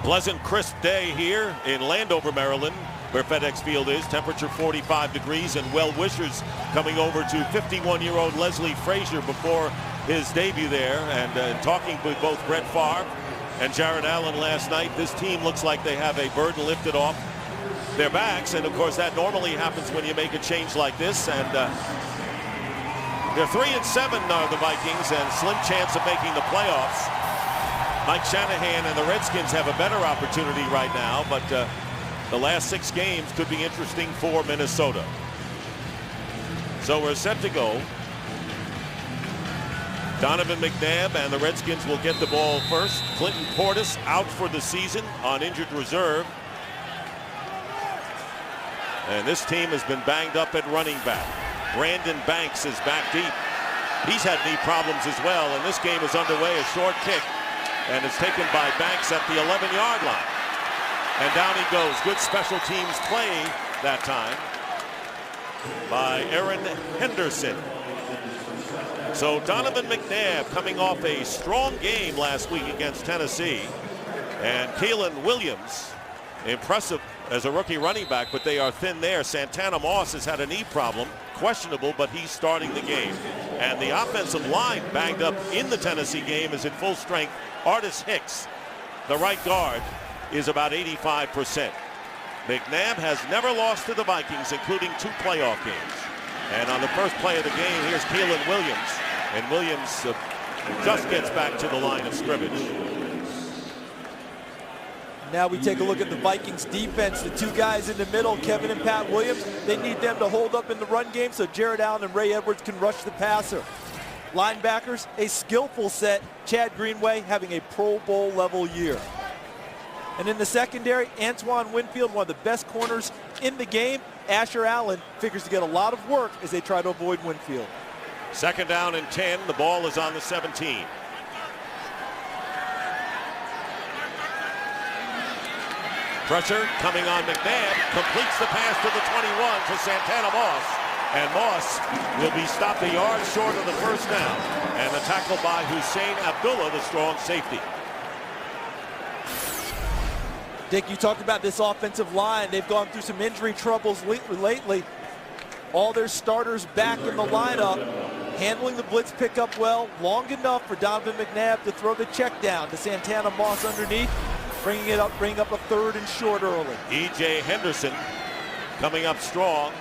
Pleasant, crisp day here in Landover, Maryland, where FedEx Field is. Temperature 45 degrees, and well wishers coming over to 51-year-old Leslie Frazier before his debut there, and talking with both Brett Favre and Jared Allen last night. This team looks like they have a burden lifted off their backs, and of course that normally happens when you make a change like this. And they're 3-7 are the Vikings, and slim chance of making the playoffs. Mike Shanahan and the Redskins have a better opportunity right now, but the last 6 games could be interesting for Minnesota. So we're set to go. Donovan McNabb and the Redskins will get the ball first. Clinton Portis out for the season on injured reserve. And this team has been banged up at running back. Brandon Banks is back deep. He's had knee problems as well, and this game is underway. A short kick, and it's taken by Banks at the 11-yard line. And down he goes. Good special teams play that time by Aaron Henderson. So Donovan McNabb coming off a strong game last week against Tennessee. And Kalen Williams, impressive as a rookie running back, but they are thin there. Santana Moss has had a knee problem, questionable, but he's starting the game. And the offensive line banged up in the Tennessee game is at full strength. Artis Hicks, the right guard, is about 85%. McNabb has never lost to the Vikings, including 2 playoff games. And on the first play of the game, here's Kalen Williams. And Williams just gets back to the line of scrimmage. Now we take a look at the Vikings defense. The 2 guys in the middle, Kevin and Pat Williams, they need them to hold up in the run game so Jared Allen and Ray Edwards can rush the passer. Linebackers, a skillful set. Chad Greenway having a Pro Bowl level year. And in the secondary, Antoine Winfield, one of the best corners in the game. Asher Allen figures to get a lot of work as they try to avoid Winfield. Second down and 10. The ball is on the 17. Pressure coming on McNabb. Completes the pass to the 21 to Santana Moss. And Moss will be stopped a yard short of the first down. And the tackle by Hussein Abdullah, the strong safety. Dick, you talked about this offensive line. They've gone through some injury troubles lately. All their starters back in the lineup, handling the blitz pickup well, long enough for Donovan McNabb to throw the check down to Santana Moss underneath, bringing up a 3rd and short early. E.J. Henderson coming up strong.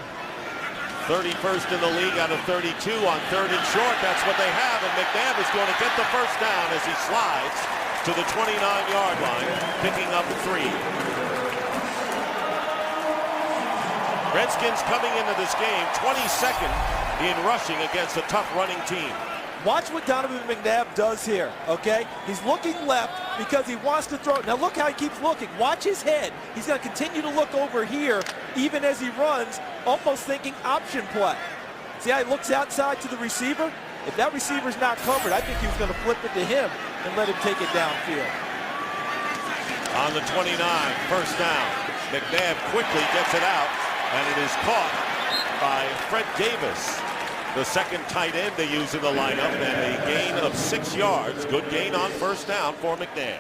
31st in the league out of 32 on 3rd and short. That's what they have, and McNabb is going to get the first down as he slides to the 29-yard line, picking up 3. Redskins coming into this game 22nd in rushing against a tough running team. Watch what Donovan McNabb does here, okay? He's looking left because he wants to throw. Now look how he keeps looking. Watch his head. He's going to continue to look over here even as he runs, almost thinking option play. See how he looks outside to the receiver? If that receiver's not covered, I think he was going to flip it to him and let him take it downfield. On the 29, first down. McNabb quickly gets it out, and it is caught by Fred Davis, the second tight end they use in the lineup, and a gain of 6 yards. Good gain on first down for McNabb.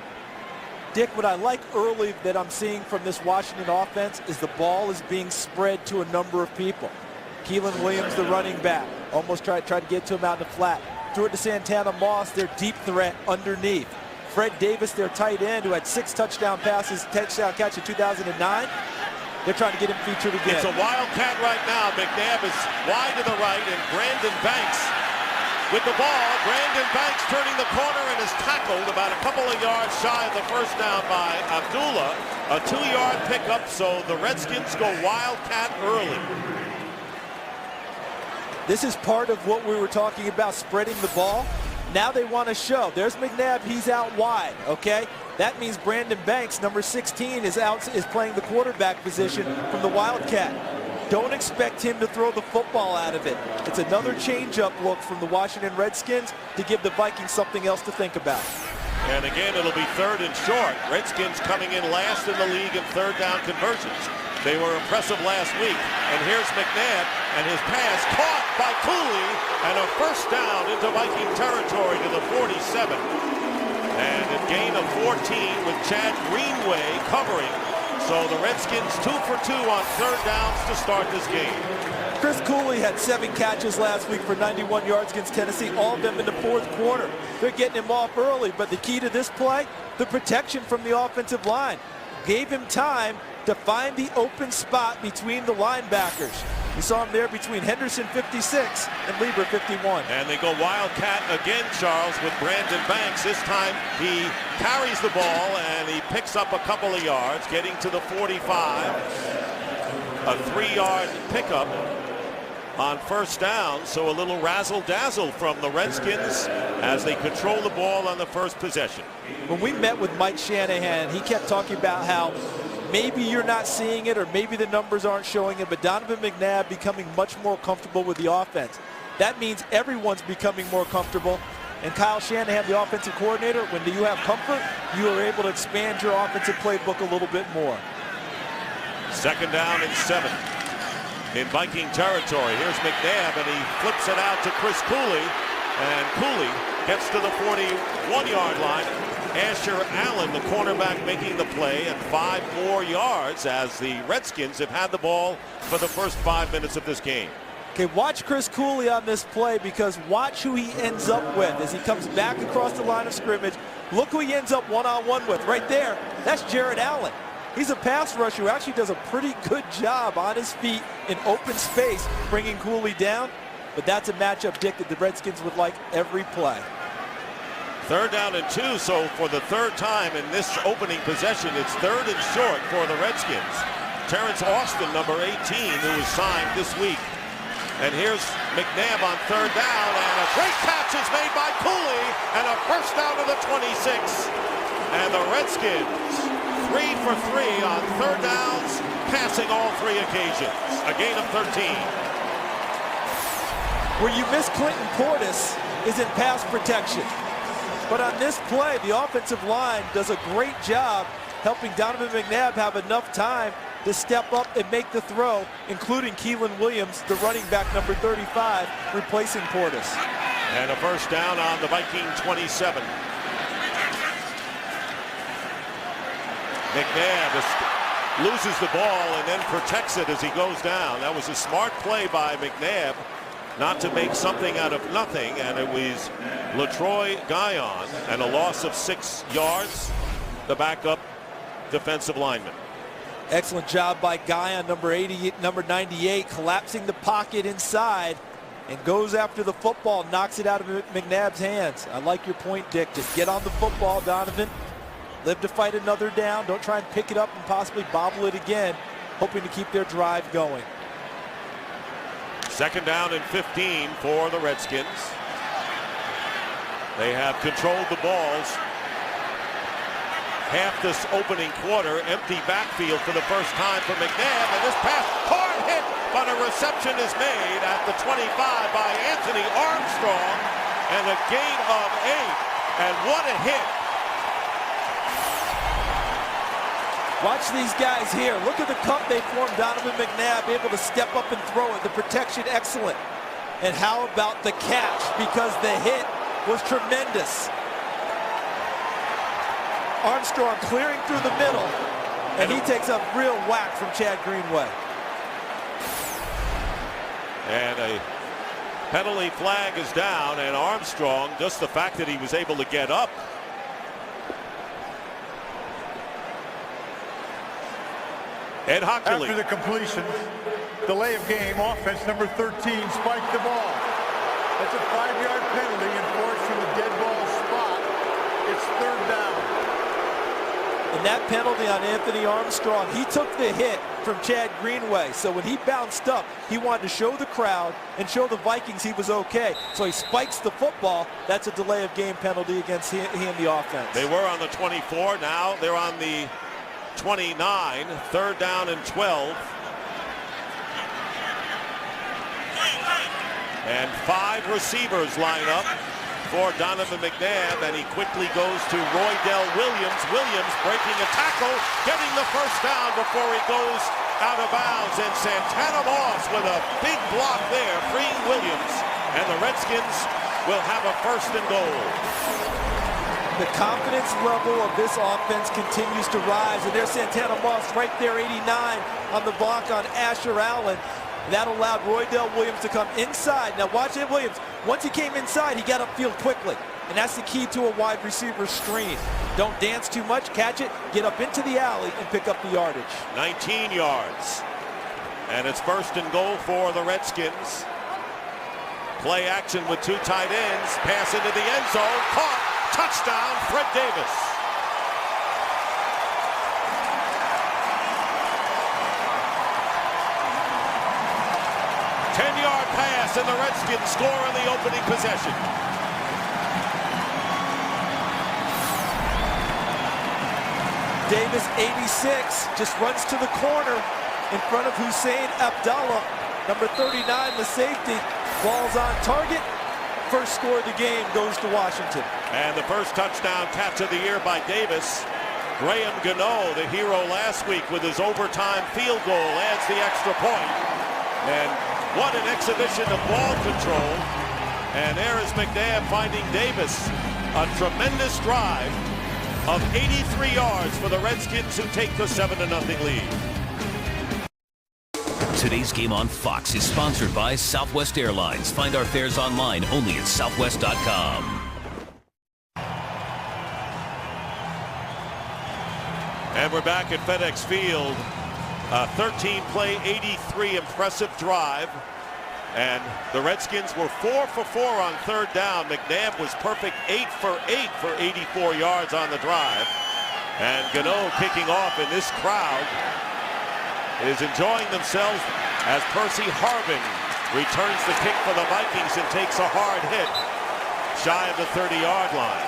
Dick, what I like early that I'm seeing from this Washington offense is the ball is being spread to a number of people. Keelan Williams, the running back, almost tried to get to him out in the flat. Threw it to Santana Moss, their deep threat underneath. Fred Davis, their tight end, who had 6 touchdown passes, touchdown catch in 2009. They're trying to get him featured again. It's a wildcat right now. McNabb is wide to the right, and Brandon Banks with the ball. Brandon Banks turning the corner and is tackled about a couple of yards shy of the first down by Abdullah. A 2-yard pickup, so the Redskins go wildcat early. This is part of what we were talking about, spreading the ball. Now they want to show. There's McNabb, he's out wide, okay? That means Brandon Banks, number 16, is playing the quarterback position from the Wildcat. Don't expect him to throw the football out of it. It's another change-up look from the Washington Redskins to give the Vikings something else to think about. And again, it'll be 3rd and short. Redskins coming in last in the league in 3rd down conversions. They were impressive last week. And here's McNabb, and his pass caught by Cooley, and a first down into Viking territory to the 47. And a gain of 14 with Chad Greenway covering. So the Redskins 2 for 2 on third downs to start this game. Chris Cooley had 7 catches last week for 91 yards against Tennessee, all of them in the fourth quarter. They're getting him off early, but the key to this play, the protection from the offensive line. Gave him time to find the open spot between the linebackers. We saw him there between Henderson 56 and Lieber 51. And they go Wildcat again, Charles, with Brandon Banks. This time he carries the ball and he picks up a couple of yards, getting to the 45. A 3-yard pickup on first down, so a little razzle-dazzle from the Redskins as they control the ball on the first possession. When we met with Mike Shanahan, he kept talking about how maybe you're not seeing it or maybe the numbers aren't showing it, but Donovan McNabb becoming much more comfortable with the offense. That means everyone's becoming more comfortable. And Kyle Shanahan, the offensive coordinator, when you have comfort, you are able to expand your offensive playbook a little bit more. Second down and 7 in Viking territory. Here's McNabb, and he flips it out to Chris Cooley, and Cooley gets to the 41-yard line. Asher Allen, the cornerback, making the play, and 5 more yards as the Redskins have had the ball for the first 5 minutes of this game. Okay, watch Chris Cooley on this play, because watch who he ends up with as he comes back across the line of scrimmage. Look who he ends up one-on-one with right there. That's Jared Allen. He's a pass rusher who actually does a pretty good job on his feet in open space, bringing Cooley down. But that's a matchup, Dick, that the Redskins would like every play. Third down and 2, so for the third time in this opening possession, it's third and short for the Redskins. Terrence Austin, number 18, who was signed this week. And here's McNabb on third down, and a great catch is made by Cooley, and a first down to the 26. And the Redskins 3 for 3 on third downs, passing all 3 occasions. A gain of 13. Where you miss Clinton Portis is in pass protection. But on this play, the offensive line does a great job helping Donovan McNabb have enough time to step up and make the throw, including Keelan Williams, the running back, number 35, replacing Portis. And a first down on the Viking 27. McNabb loses the ball and then protects it as he goes down. That was a smart play by McNabb not to make something out of nothing, and it was LaTroy Guyon, and a loss of 6 yards, the backup defensive lineman. Excellent job by Guyon, number 98, collapsing the pocket inside and goes after the football, knocks it out of McNabb's hands. I like your point, Dick. Just get on the football, Donovan. Live to fight another down. Don't try and pick it up and possibly bobble it again, hoping to keep their drive going. Second down and 15 for the Redskins. They have controlled the balls half this opening quarter. Empty backfield for the first time for McNabb, and this pass hard hit, but a reception is made at the 25 by Anthony Armstrong, and a gain of 8. And what a hit. Watch these guys here. Look at the cup they formed. Donovan McNabb able to step up and throw it. The protection excellent. And how about the catch? Because the hit was tremendous. Armstrong clearing through the middle, and he takes a real whack from Chad Greenway. And a penalty flag is down, and Armstrong, just the fact that he was able to get up. Ed Hockley. After the completion, delay of game, offense number 13 spiked the ball. That's a 5-yard penalty enforced from the dead ball spot. It's third down. And that penalty on Anthony Armstrong, he took the hit from Chad Greenway. So when he bounced up, he wanted to show the crowd and show the Vikings he was okay. So he spikes the football. That's a delay of game penalty against he and the offense. They were on the 24. Now they're on the 29. Third down and 12. And 5 receivers line up for Donovan McNabb, and he quickly goes to Roydell Williams. Williams breaking a tackle, getting the first down before he goes out of bounds. And Santana Moss with a big block there, freeing Williams. And the Redskins will have a first and goal. The confidence level of this offense continues to rise, and there's Santana Moss right there, 89 on the block on Asher Allen. That allowed Roydell Williams to come inside. Now watch it, Williams. Once he came inside, he got upfield quickly, and that's the key to a wide receiver screen. Don't dance too much, catch it, get up into the alley, and pick up the yardage. 19 yards, and it's 1st and goal for the Redskins. Play action with 2 tight ends, pass into the end zone, caught. Touchdown, Fred Davis. Ten-yard pass, and the Redskins score on the opening possession. Davis, 86, just runs to the corner in front of Hussein Abdallah. Number 39, the safety, ball's on target. First score of the game goes to Washington. And the first touchdown catch of the year by Davis. Graham Gano, the hero last week with his overtime field goal, adds the extra point. And what an exhibition of ball control. And there is McNabb finding Davis. A tremendous drive of 83 yards for the Redskins, who take the 7-0 lead. Today's game on Fox is sponsored by Southwest Airlines. Find our fares online only at southwest.com. And we're back at FedEx Field. 13-play, 83 impressive drive. And the Redskins were 4 for 4 on 3rd down. McNabb was perfect, 8 for 8 for 84 yards on the drive. And Gano kicking off, in this crowd is enjoying themselves as Percy Harvin returns the kick for the Vikings and takes a hard hit shy of the 30-yard line.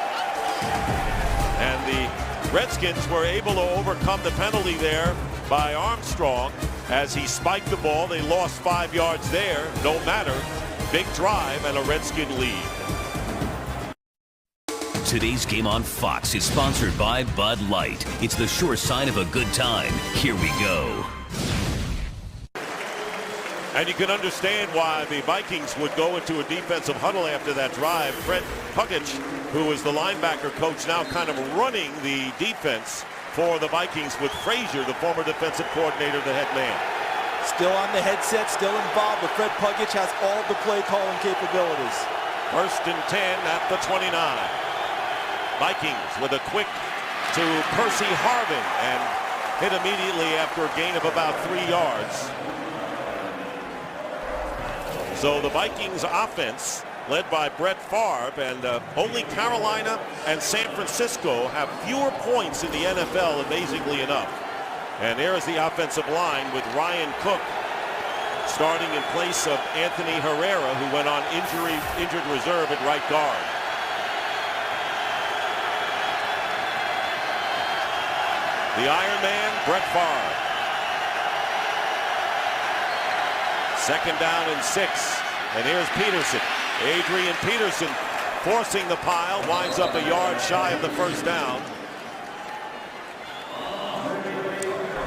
And the Redskins were able to overcome the penalty there by Armstrong as he spiked the ball. They lost 5 yards there. No matter. Big drive and a Redskin lead. Today's game on Fox is sponsored by Bud Light. It's the sure sign of a good time. Here we go. And you can understand why the Vikings would go into a defensive huddle after that drive. Fred Puckett, who is the linebacker coach, now kind of running the defense for the Vikings, with Frazier, the former defensive coordinator, the head man. Still on the headset, still involved, but Fred Puckett has all the play calling capabilities. 1st and 10 at the 29. Vikings with a quick to Percy Harvin, and hit immediately after a gain of about 3 yards. So the Vikings offense, led by Brett Favre, and only Carolina and San Francisco have fewer points in the NFL, amazingly enough. And there is the offensive line with Ryan Cook starting in place of Anthony Herrera, who went on injured reserve at right guard. The Iron Man, Brett Favre. 2nd down and 6. And here's Peterson. Adrian Peterson forcing the pile, winds up a yard shy of the 1st down.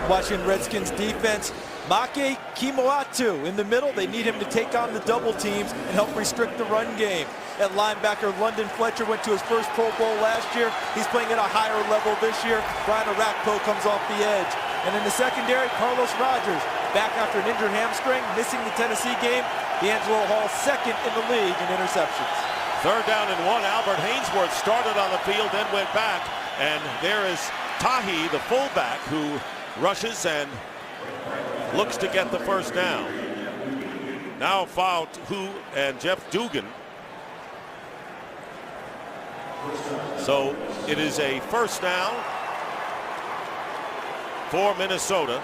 Watching Redskins defense, Make Kimoatu in the middle. They need him to take on the double teams and help restrict the run game. At linebacker, London Fletcher went to his first Pro Bowl last year. He's playing at a higher level this year. Brian Arakpo comes off the edge. And in the secondary, Carlos Rogers, back after an injured hamstring, missing the Tennessee game. D'Angelo Hall 2nd in the league in interceptions. 3rd down and 1. Albert Hainsworth started on the field, then went back. And there is Tahi, the fullback, who rushes and looks to get the 1st down. Now fouled Hu and Jeff Dugan. So it is a 1st down for Minnesota.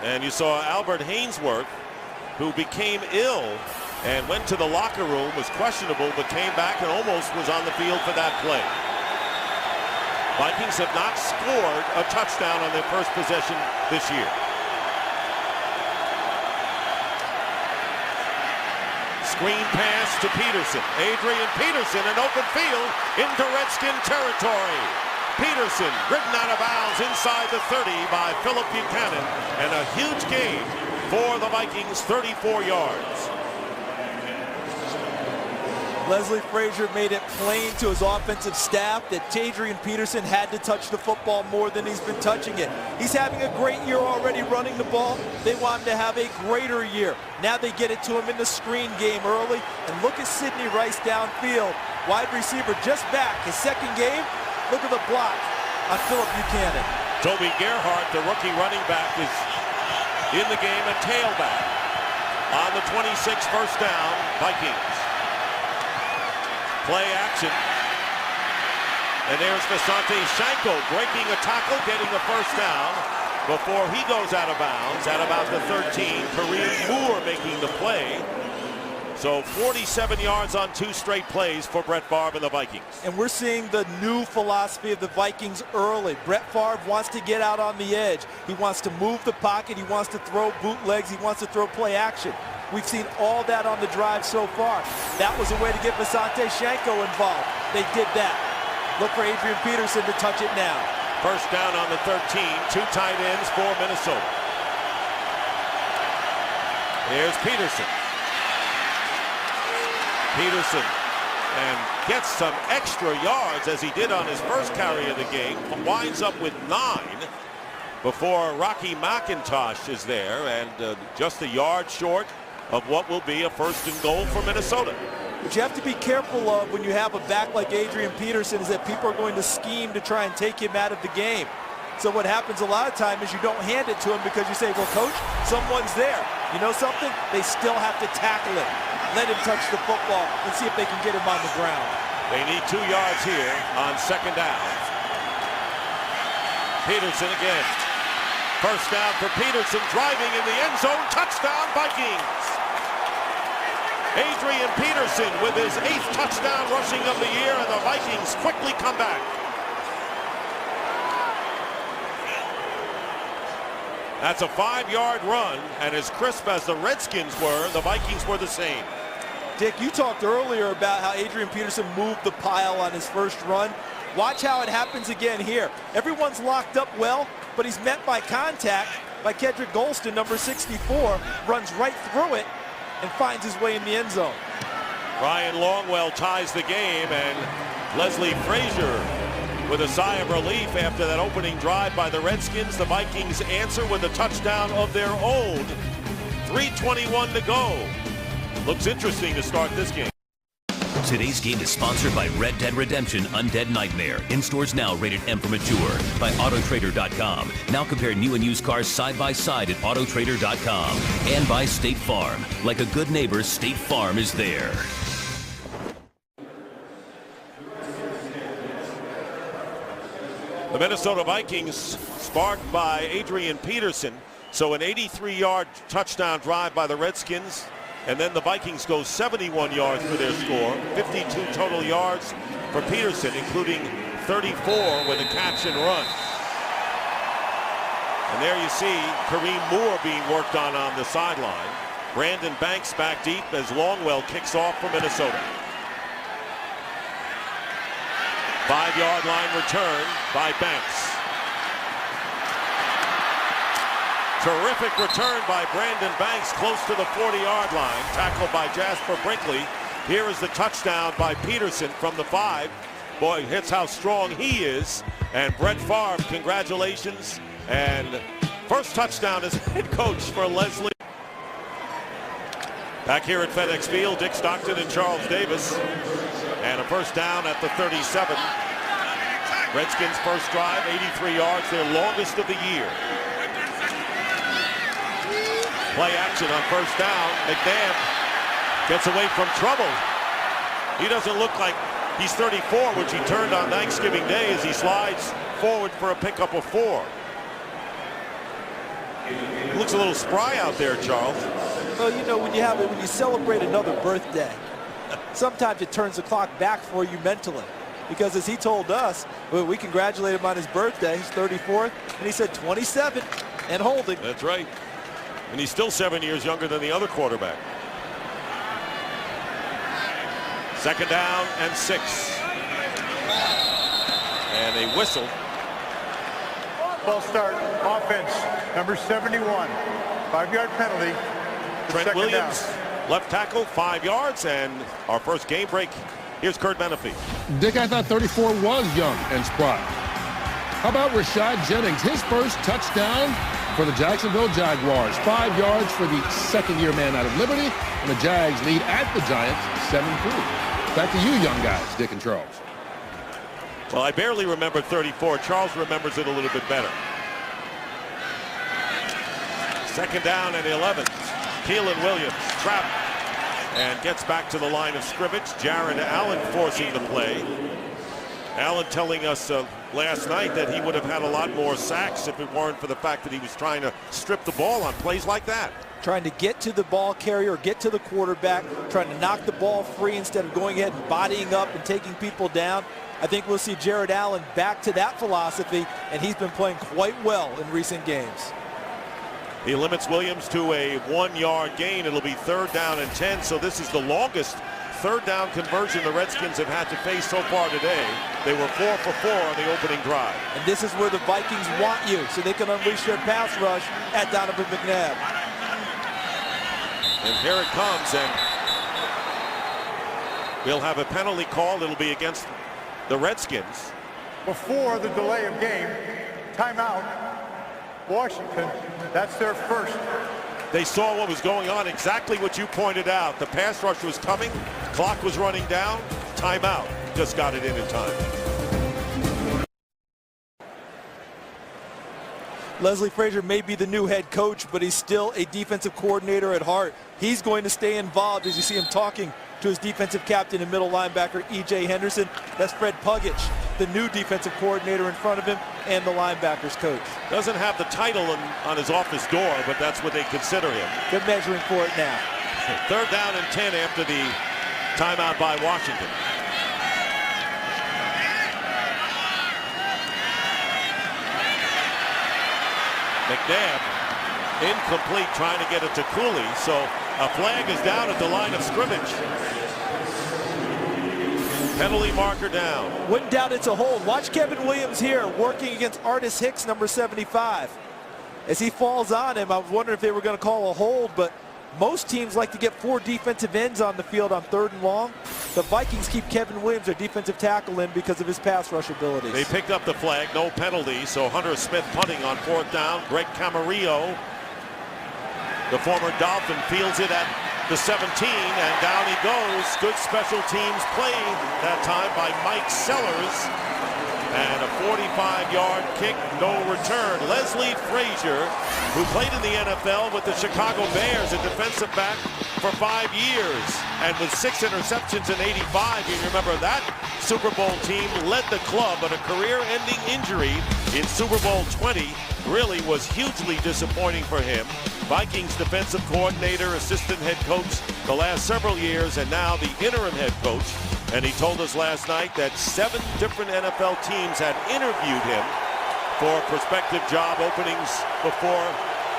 And you saw Albert Hainsworth, who became ill and went to the locker room, was questionable, but came back and almost was on the field for that play. Vikings have not scored a touchdown on their first possession this year. Screen pass to Peterson. Adrian Peterson in open field into Redskin territory. Peterson ridden out of bounds inside the 30 by Philip Buchanan, and a huge gain for the Vikings, 34 yards. Leslie Frazier made it plain to his offensive staff that Adrian Peterson had to touch the football more than he's been touching it. He's having a great year already running the ball. They want him to have a greater year. Now they get it to him in the screen game early. And look at Sidney Rice downfield. Wide receiver just back. His second game, look at the block on Phillip Buchanan. Toby Gerhart, the rookie running back, is in the game and tailback. On the 26, first down, Vikings. Play action. And there's Visante Shanko breaking a tackle, getting a first down before he goes out of bounds at about the 13. Kareem Moore making the play. So 47 yards on 2 straight plays for Brett Favre and the Vikings. And we're seeing the new philosophy of the Vikings early. Brett Favre wants to get out on the edge. He wants to move the pocket. He wants to throw bootlegs. He wants to throw play action. We've seen all that on the drive so far. That was a way to get Visante Shanko involved. They did that. Look for Adrian Peterson to touch it now. First down on the 13, 2 tight ends for Minnesota. Here's Peterson. Peterson and gets some extra yards as he did on his first carry of the game. Winds up with 9 before Rocky McIntosh is there, and just a yard short of what will be a first and goal for Minnesota. What you have to be careful of when you have a back like Adrian Peterson is that people are going to scheme to try and take him out of the game. So what happens a lot of time is you don't hand it to him because you say, well, coach, someone's there. You know something? They still have to tackle it. Let him touch the football and see if they can get him on the ground. They need 2 yards here on second down. Peterson again. First down for Peterson, driving in the end zone. Touchdown, Vikings. Adrian Peterson with his 8th touchdown rushing of the year, and the Vikings quickly come back. That's a 5-yard run, and as crisp as the Redskins were, the Vikings were the same. Dick, you talked earlier about how Adrian Peterson moved the pile on his first run. Watch how it happens again here. Everyone's locked up well, but he's met by contact by Kedrick Golston, number 64, runs right through it and finds his way in the end zone. Ryan Longwell ties the game, and Leslie Frazier with a sigh of relief after that opening drive by the Redskins. The Vikings answer with a touchdown of their own. 3:21 to go. Looks interesting to start this game. Today's game is sponsored by Red Dead Redemption Undead Nightmare. In stores now, rated M for mature. By Autotrader.com. Now compare new and used cars side by side at Autotrader.com. And by State Farm. Like a good neighbor, State Farm is there. The Minnesota Vikings sparked by Adrian Peterson. So an 83-yard touchdown drive by the Redskins. And then the Vikings go 71 yards for their score. 52 total yards for Peterson, including 34 with a catch and run. And there you see Kareem Moore being worked on the sideline. Brandon Banks back deep as Longwell kicks off for Minnesota. 5-yard line return by Banks. Terrific return by Brandon Banks, close to the 40-yard line. Tackled by Jasper Brinkley. Here is the touchdown by Peterson from the 5. Boy, hits how strong he is. And Brett Favre, congratulations. And first touchdown as head coach for Leslie. Back here at FedEx Field, Dick Stockton and Charles Davis. And a first down at the 37. Redskins' first drive, 83 yards, their longest of the year. Play action on first down. McNabb gets away from trouble. He doesn't look like he's 34, which he turned on Thanksgiving Day as he slides forward for a pickup of 4. He looks a little spry out there, Charles. Well, you know, when you celebrate another birthday, sometimes it turns the clock back for you mentally. Because as he told us, well, we congratulate him on his birthday, his 34th, and he said 27 and holding. That's right. And he's still 7 years younger than the other quarterback. Second down and 6. And a whistle. Ball start, offense, number 71. 5-yard penalty. Trent Williams left tackle, 5 yards, and our first game break. Here's Kurt Menefee. Dick, I thought 34 was young and spry. How about Rashad Jennings? His first touchdown for the Jacksonville Jaguars. 5 yards for the second-year man out of Liberty, and the Jags lead at the Giants 7-3. Back to you, young guys, Dick and Charles. Well, I barely remember 34. Charles remembers it a little bit better. Second down and 11. Keelan Williams trapped and gets back to the line of scrimmage. Jared Allen forcing the play. Allen telling us last night that he would have had a lot more sacks if it weren't for the fact that he was trying to strip the ball on plays like that. Trying to get to the ball carrier, get to the quarterback, trying to knock the ball free instead of going ahead and bodying up and taking people down. I think we'll see Jared Allen back to that philosophy, and he's been playing quite well in recent games. He limits Williams to a 1-yard gain. It'll be 3rd down and 10, so this is the longest 3rd down conversion the Redskins have had to face so far today. They were 4 for 4 on the opening drive. And this is where the Vikings want you, so they can unleash their pass rush at Donovan McNabb. And here it comes, and we'll have a penalty called. It'll be against the Redskins. Before the delay of game, timeout, Washington, that's their first. They saw what was going on, exactly what you pointed out. The pass rush was coming, clock was running down, timeout. Just got it in time. Leslie Frazier may be the new head coach, but he's still a defensive coordinator at heart. He's going to stay involved as you see him talking to his defensive captain and middle linebacker, E.J. Henderson. That's Fred Pugic, the new defensive coordinator in front of him, and the linebackers coach. Doesn't have the title on his office door, but that's what they consider him. They're measuring for it now. 3rd down and 10 after the timeout by Washington. McNabb incomplete, trying to get it to Cooley, so a flag is down at the line of scrimmage. Penalty marker down. Wouldn't doubt it's a hold. Watch Kevin Williams here working against Artis Hicks, number 75. As he falls on him, I was wondering if they were going to call a hold, but most teams like to get 4 defensive ends on the field on 3rd and long. The Vikings keep Kevin Williams, their defensive tackle, in because of his pass rush abilities. They picked up the flag, no penalty, so Hunter Smith punting on 4th down. Greg Camarillo, the former Dolphin, fields it at the 17, and down he goes. Good special teams play that time by Mike Sellers. And a 45-yard kick, no return. Leslie Frazier, who played in the NFL with the Chicago Bears, a defensive back for 5 years. And with 6 interceptions in '85, you remember that Super Bowl team led the club, but a career-ending injury in Super Bowl 20 really was hugely disappointing for him. Vikings defensive coordinator, assistant head coach the last several years, and now the interim head coach. And he told us last night that 7 different NFL teams had interviewed him for prospective job openings before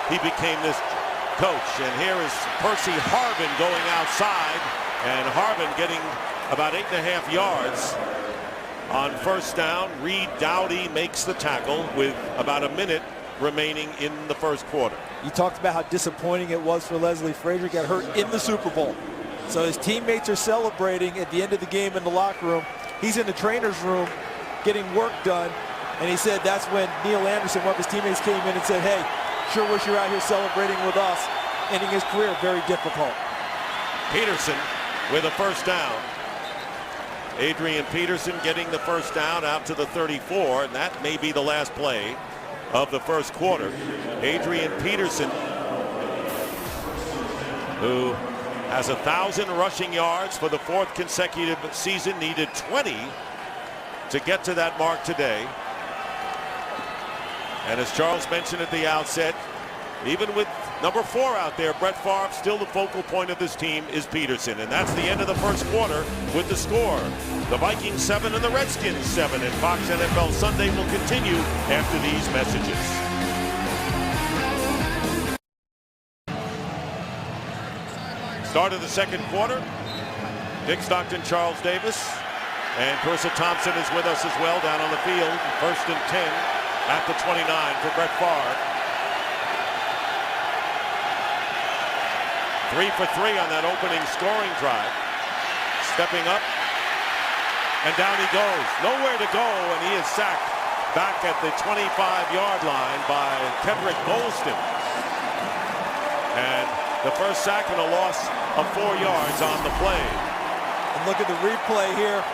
he became this coach. And here is Percy Harvin going outside, and Harvin getting about 8.5 yards on 1st down. Reed Dowdy makes the tackle with about a minute remaining in the 1st quarter. You talked about how disappointing it was for Leslie Frazier. Got hurt in the Super Bowl. So his teammates are celebrating at the end of the game in the locker room. He's in the trainer's room getting work done. And he said that's when Neil Anderson, one of his teammates, came in and said, hey, sure wish you're out here celebrating with us. Ending his career very difficult. Peterson with a 1st down. Adrian Peterson getting the 1st down out to the 34, and that may be the last play of the 1st quarter. Adrian Peterson, who has 1,000 rushing yards for the 4th consecutive season, needed 20 to get to that mark today. And as Charles mentioned at the outset, even with number 4 out there, Brett Favre, still the focal point of this team is Peterson. And that's the end of the 1st quarter with the score. The Vikings 7 and the Redskins 7. And Fox NFL Sunday will continue after these messages. Start of the 2nd quarter. Dick Stockton, Charles Davis, and Carissa Thompson is with us as well down on the field. 1st and 10 at the 29 for Brett Favre. 3 for 3 on that opening scoring drive. Stepping up, and down he goes. Nowhere to go, and he is sacked back at the 25-yard line by Kedrick Golston. And the first sack and a loss of 4 yards on the play. And look at the replay here.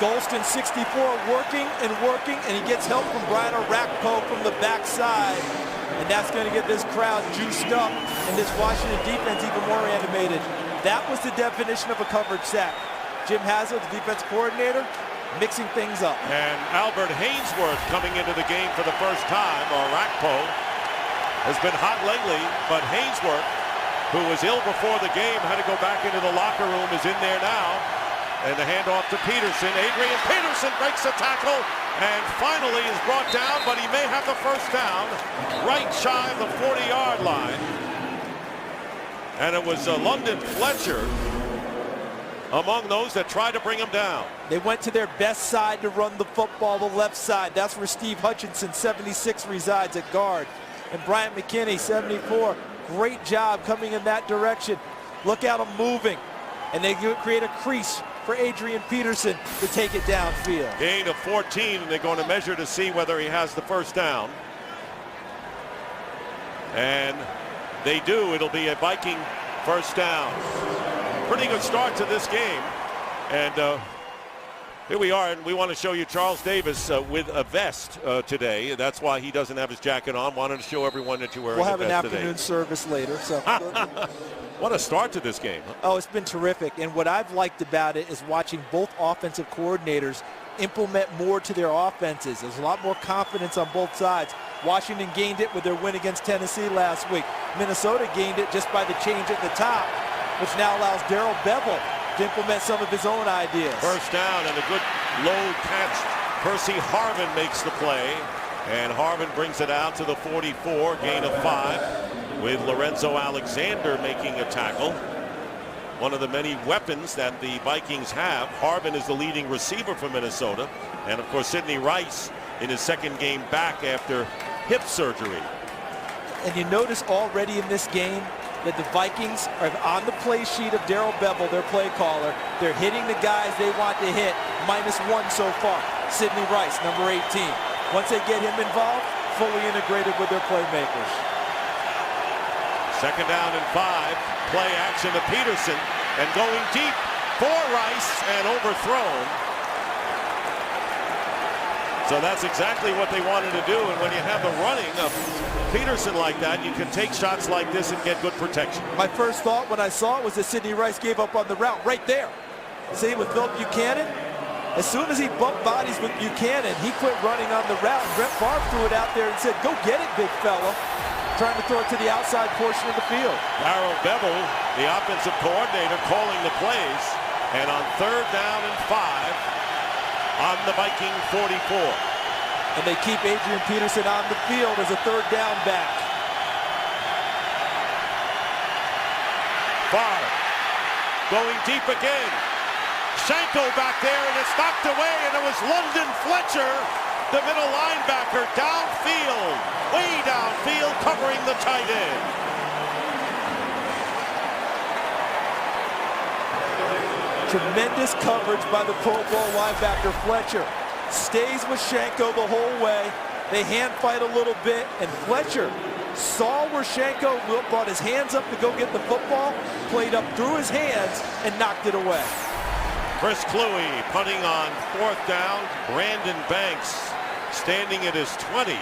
Golston, 64, working, and he gets help from Brian Orakpo from the backside. And that's going to get this crowd juiced up and this Washington defense even more animated. That was the definition of a coverage sack. Jim Haslett, the defense coordinator, mixing things up. And Albert Hainsworth coming into the game for the first time. Orakpo has been hot lately, but Hainsworth, who was ill before the game, had to go back into the locker room, is in there now. And the handoff to Peterson. Adrian Peterson breaks a tackle and finally is brought down, but he may have the first down right shy of the 40-yard line. And it was London Fletcher among those that tried to bring him down. They went to their best side to run the football, the left side. That's where Steve Hutchinson, 76, resides at guard. And Bryant McKinney, 74, great job coming in that direction. Look at them moving. And they create a crease for Adrian Peterson to take it downfield. Gain of 14, and they're going to measure to see whether he has the first down. And they do. It'll be a Viking first down. Pretty good start to this game. And here we are, and we want to show you Charles Davis with a vest today. That's why he doesn't have his jacket on. Wanted to show everyone that you're wearing a vest today. We'll have an afternoon service later. So. What a start to this game. Huh? Oh, it's been terrific. And what I've liked about it is watching both offensive coordinators implement more to their offenses. There's a lot more confidence on both sides. Washington gained it with their win against Tennessee last week. Minnesota gained it just by the change at the top, which now allows Darrell Bevel to implement some of his own ideas. First down and a good low catch. Percy Harvin makes the play, and Harvin brings it out to the 44, gain of 5. With Lorenzo Alexander making a tackle. One of the many weapons that the Vikings have. Harvin is the leading receiver for Minnesota. And of course, Sidney Rice in his second game back after hip surgery. And you notice already in this game that the Vikings are on the play sheet of Darrell Bevel, their play caller. They're hitting the guys they want to hit. -1 so far. Sidney Rice, number 18. Once they get him involved, fully integrated with their playmakers. Second down and 5. Play action to Peterson, and going deep for Rice and overthrown. So that's exactly what they wanted to do. And when you have the running of Peterson like that, you can take shots like this and get good protection. My first thought when I saw it was that Sidney Rice gave up on the route right there. See, with Bill Buchanan, as soon as he bumped bodies with Buchanan, he quit running on the route. Brett Favre threw it out there and said, "Go get it, big fella." Trying to throw it to the outside portion of the field. Darrell Bevel, the offensive coordinator, calling the plays. And on third down and 5 on the Viking 44. And they keep Adrian Peterson on the field as a third down back. Favre going deep again. Shanko back there, and it's knocked away, and it was London Fletcher, the middle linebacker, downfield, way downfield, covering the tight end. Tremendous coverage by the Pro Bowl linebacker Fletcher. Stays with Shanko the whole way. They hand fight a little bit, and Fletcher saw where Shanko brought his hands up to go get the football, played up through his hands, and knocked it away. Chris Cluey punting on fourth down. Brandon Banks standing at his 20.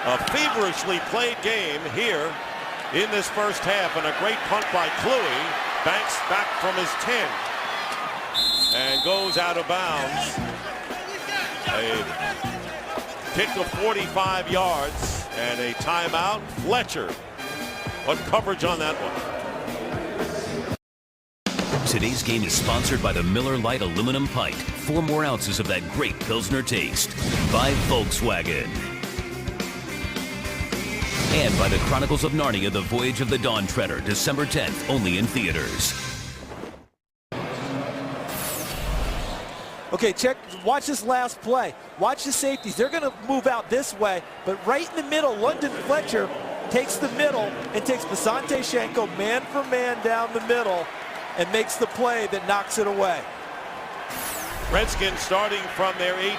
A feverishly played game here in this first half, and a great punt by Cluey. Banks back from his 10 and goes out of bounds. A kick of 45 yards and a timeout. Fletcher, what coverage on that one? Today's game is sponsored by the Miller Lite aluminum pipe. 4 more ounces of that great Pilsner taste. By Volkswagen. And by the Chronicles of Narnia, The Voyage of the Dawn Treader, December 10th, only in theaters. Okay, watch this last play. Watch the safeties. They're going to move out this way, but right in the middle, London Fletcher takes the middle and takes Basante Shenko man for man down the middle and makes the play that knocks it away. Redskins starting from their 18.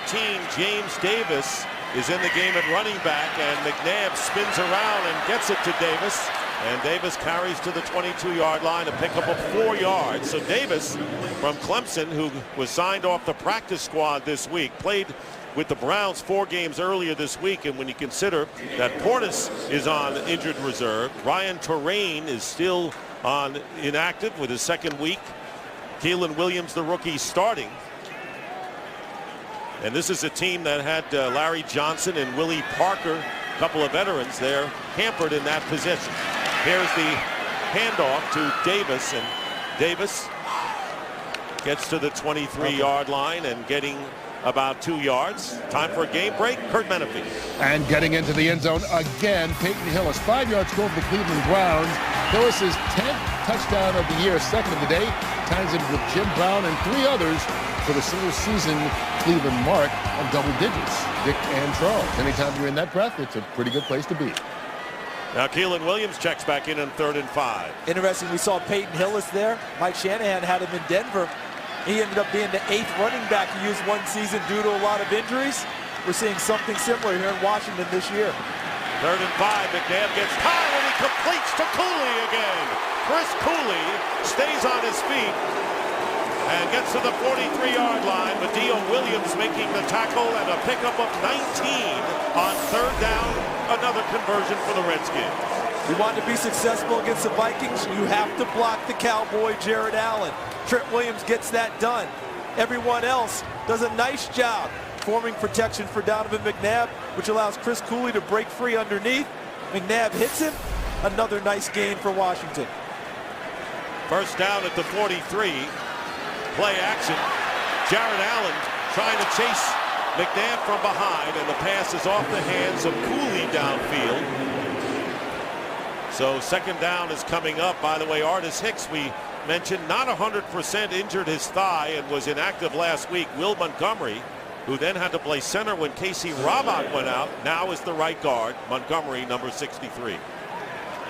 James Davis is in the game at running back, and McNabb spins around and gets it to Davis. And Davis carries to the 22-yard line, a pickup of 4 yards. So Davis from Clemson, who was signed off the practice squad this week, played with the Browns 4 games earlier this week. And when you consider that Portis is on injured reserve, Ryan Terrain is still on inactive with his second week. Keelan Williams, the rookie, starting. And this is a team that had Larry Johnson and Willie Parker, a couple of veterans there, hampered in that position. Here's the handoff to Davis, and Davis gets to the 23-yard line and getting about 2 yards. Time for a game break. Kurt Menefee. And getting into the end zone again, Peyton Hillis. 5-yard score for the Cleveland Browns. Hillis' 10th touchdown of the year, second of the day. Ties it with Jim Brown and 3 others for the single-season Cleveland mark of double digits. Dick and Charles. Anytime you're in that breath, it's a pretty good place to be. Now Keelan Williams checks back in 3rd and 5. Interesting, we saw Peyton Hillis there. Mike Shanahan had him in Denver. He ended up being the 8th running back he used one season due to a lot of injuries. We're seeing something similar here in Washington this year. 3rd and 5. McNabb gets time and he completes to Cooley again. Chris Cooley stays on his feet and gets to the 43-yard line. Madio Williams making the tackle and a pickup of 19 on 3rd down. Another conversion for the Redskins. You want to be successful against the Vikings, you have to block the Cowboy Jared Allen. Trent Williams gets that done. Everyone else does a nice job forming protection for Donovan McNabb, which allows Chris Cooley to break free underneath. McNabb hits him. Another nice gain for Washington. First down at the 43. Play action. Jared Allen trying to chase McNabb from behind, and the pass is off the hands of Cooley downfield. So second down is coming up. By the way, Artis Hicks, we mentioned, not 100%, injured his thigh and was inactive last week. Will Montgomery, who then had to play center when Casey Robot went out, now is the right guard. Montgomery, number 63.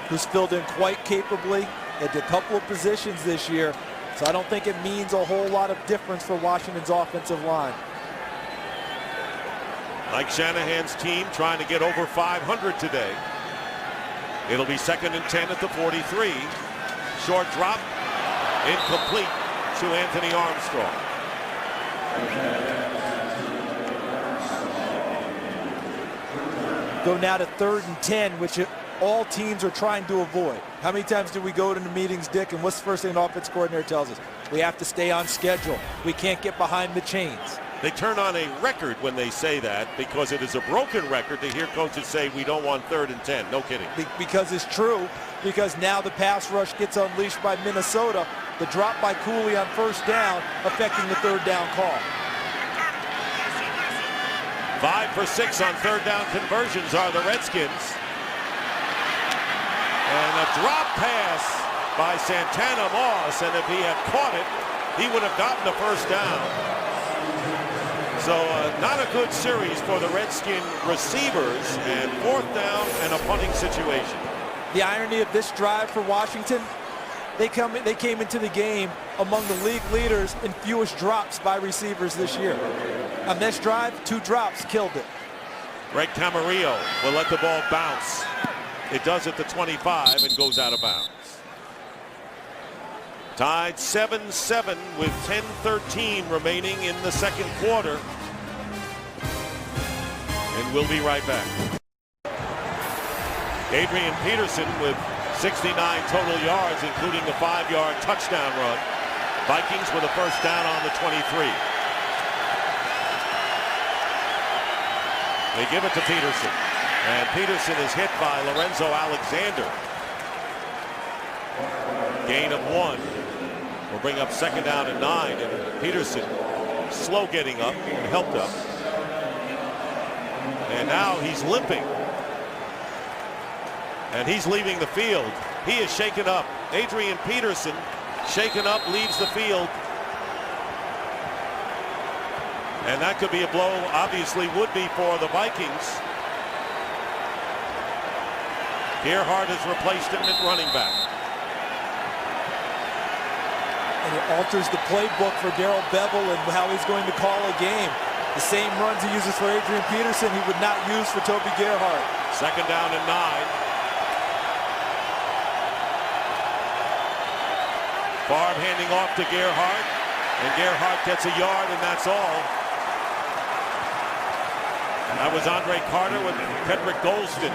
Who's filled in quite capably at a couple of positions this year. So I don't think it means a whole lot of difference for Washington's offensive line. Mike Shanahan's team trying to get over 500 today. It'll be 2nd and 10 at the 43. Short drop, incomplete to Anthony Armstrong. Go now to 3rd and 10, which all teams are trying to avoid. How many times do we go to the meetings, Dick, and what's the first thing the offense coordinator tells us? We have to stay on schedule. We can't get behind the chains. They turn on a record when they say that, because it is a broken record to hear coaches say we don't want 3rd and 10. No kidding. Because it's true. Because now the pass rush gets unleashed by Minnesota. The drop by Cooley on 1st down affecting the 3rd down call. 5 for 6 on 3rd down conversions are the Redskins. And a drop pass by Santana Moss, and if he had caught it, he would have gotten the 1st down. So not a good series for the Redskin receivers, and 4th down and a punting situation. The irony of this drive for Washington, they came into the game among the league leaders in fewest drops by receivers this year. On this drive, 2 drops killed it. Greg Camarillo will let the ball bounce. It does at the 25 and goes out of bounds. Tied 7-7 with 10:13 remaining in the 2nd quarter. And we'll be right back. Adrian Peterson with 69 total yards, including the 5-yard touchdown run. Vikings with a 1st down on the 23. They give it to Peterson. And Peterson is hit by Lorenzo Alexander. Gain of 1. Will bring up 2nd down and 9. And Peterson slow getting up, helped up. And now he's limping. And he's leaving the field. He is shaken up. Adrian Peterson, shaken up, leaves the field. And that could be a blow, obviously would be, for the Vikings. Gerhardt has replaced him at running back. And it alters the playbook for Darrell Bevell and how he's going to call a game. The same runs he uses for Adrian Peterson, he would not use for Toby Gerhardt. Second down and 9. Favre handing off to Gerhardt, and Gerhardt gets a yard, and that's all. And that was Andre Carter with Pedrick Golston.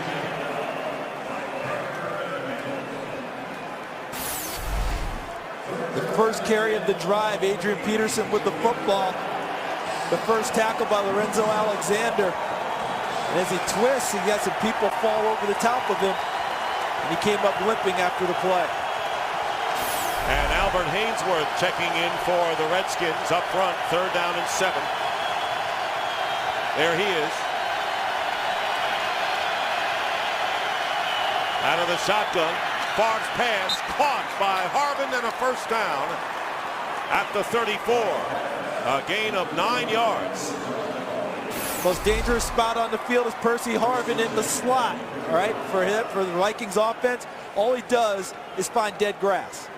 The first carry of the drive, Adrian Peterson with the football. The first tackle by Lorenzo Alexander. And as he twists, he has some people fall over the top of him. And he came up limping after the play. And Albert Hainsworth checking in for the Redskins up front, 3rd down and 7. There he is. Out of the shotgun, Favre's pass caught by Harvin, and a first down at the 34. A gain of 9 yards. Most dangerous spot on the field is Percy Harvin in the slot. All right, for the Vikings offense, all he does is find dead grass.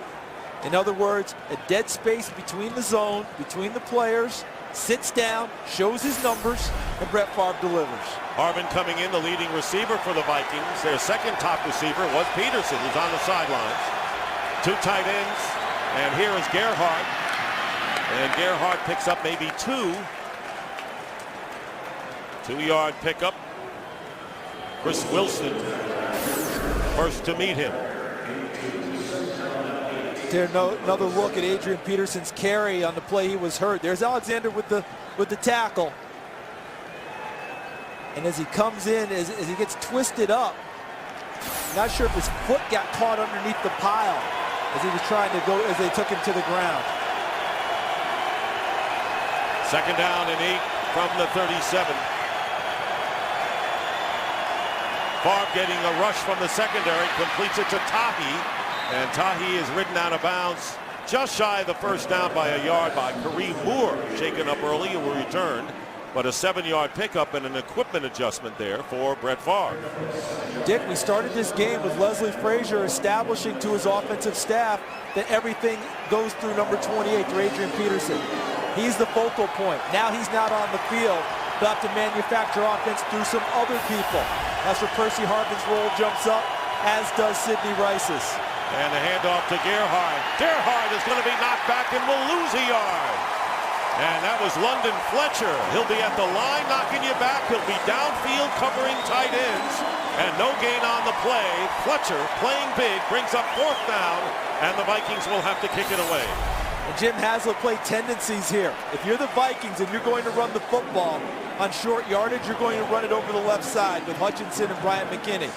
In other words, a dead space between the zone, between the players, sits down, shows his numbers, and Brett Favre delivers. Harvin coming in, the leading receiver for the Vikings. Their second top receiver was Peterson, who's on the sidelines. 2 tight ends, and here is Gerhardt. And Gerhardt picks up maybe 2. 2-yard pickup. Chris Wilson, first to meet him. Another look at Adrian Peterson's carry on the play he was hurt. There's Alexander with the tackle. And as he comes in, as he gets twisted up, not sure if his foot got caught underneath the pile as he was trying to go, as they took him to the ground. 2nd down and 8 from the 37. Favre getting a rush from the secondary, completes it to Tahi. And Tahi is ridden out of bounds just shy of the first down by a yard by Kareem Moore, shaken up early and will return. But a 7-yard pickup and an equipment adjustment there for Brett Favre. Dick, we started this game with Leslie Frazier establishing to his offensive staff that everything goes through number 28, through Adrian Peterson. He's the focal point. Now he's not on the field. They'll have to manufacture offense through some other people. That's where Percy Harvin's role jumps up, as does Sidney Rice's. And the handoff to Gerhardt. Gerhardt is going to be knocked back and will lose a yard. And that was London Fletcher. He'll be at the line knocking you back. He'll be downfield covering tight ends. And no gain on the play. Fletcher playing big, brings up 4th down, and the Vikings will have to kick it away. And Jim Haslett played tendencies here. If you're the Vikings and you're going to run the football on short yardage, you're going to run it over the left side with Hutchinson and Bryant McKinney.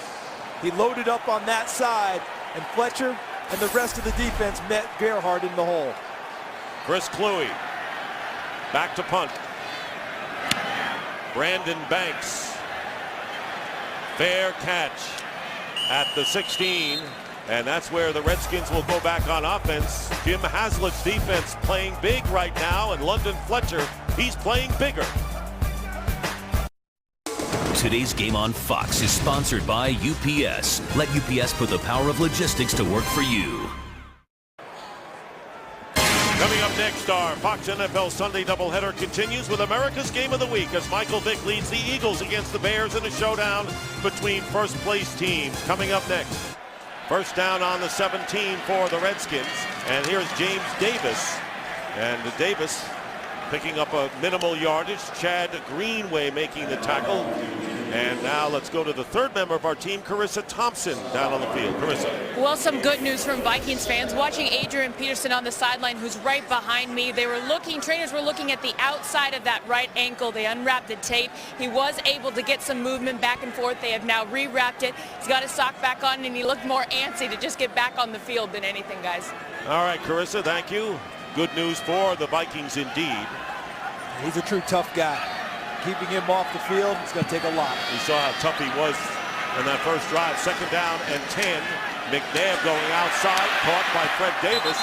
He loaded up on that side, and Fletcher and the rest of the defense met Gerhardt in the hole. Chris Kluwe back to punt. Brandon Banks, fair catch at the 16, and that's where the Redskins will go back on offense. Jim Haslett's defense playing big right now, and London Fletcher, he's playing bigger. Today's game on Fox is sponsored by UPS. Let UPS put the power of logistics to work for you. Coming up next, our Fox NFL Sunday doubleheader continues with America's Game of the Week as Michael Vick leads the Eagles against the Bears in a showdown between first-place teams. Coming up next, first down on the 17 for the Redskins. And here's James Davis. And Davis picking up a minimal yardage. Chad Greenway making the tackle. And now let's go to the 3rd member of our team, Carissa Thompson, down on the field. Carissa. Well, some good news from Vikings fans. Watching Adrian Peterson on the sideline, who's right behind me. Trainers were looking at the outside of that right ankle. They unwrapped the tape. He was able to get some movement back and forth. They have now rewrapped it. He's got his sock back on, and he looked more antsy to just get back on the field than anything, guys. All right, Carissa, thank you. Good news for the Vikings indeed. He's a true tough guy. Keeping him off the field, it's going to take a lot. We saw how tough he was in that first drive. 2nd down and 10. McNabb going outside, caught by Fred Davis.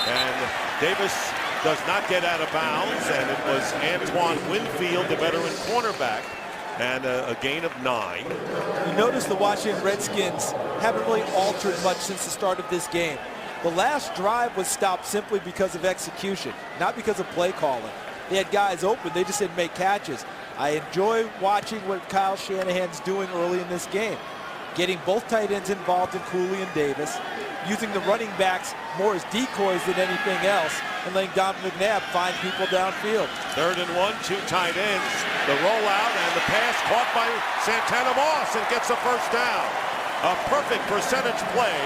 And Davis does not get out of bounds. And it was Antoine Winfield, the veteran cornerback, and a gain of 9. You notice the Washington Redskins haven't really altered much since the start of this game. The last drive was stopped simply because of execution, not because of play calling. They had guys open, they just didn't make catches. I enjoy watching what Kyle Shanahan's doing early in this game. Getting both tight ends involved in Cooley and Davis, using the running backs more as decoys than anything else, and letting Donovan McNabb find people downfield. 3rd and 1, 2 tight ends. The rollout and the pass caught by Santana Moss and gets a first down. A perfect percentage play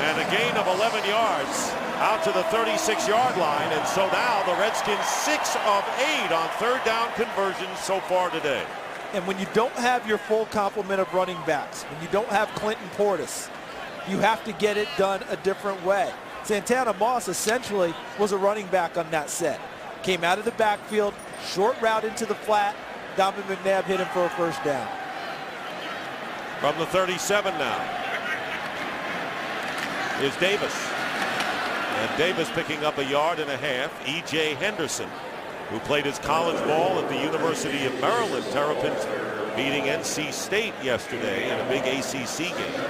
and a gain of 11 yards out to the 36-yard line. And so now the Redskins 6 of 8 on 3rd down conversions so far today. And when you don't have your full complement of running backs, when you don't have Clinton Portis, you have to get it done a different way. Santana Moss essentially was a running back on that set. Came out of the backfield, short route into the flat. Donovan McNabb hit him for a first down. From the 37 now is Davis. And Davis picking up 1.5 yards. E.J. Henderson, who played his college ball at the University of Maryland. Terrapins beating NC State yesterday in a big ACC game.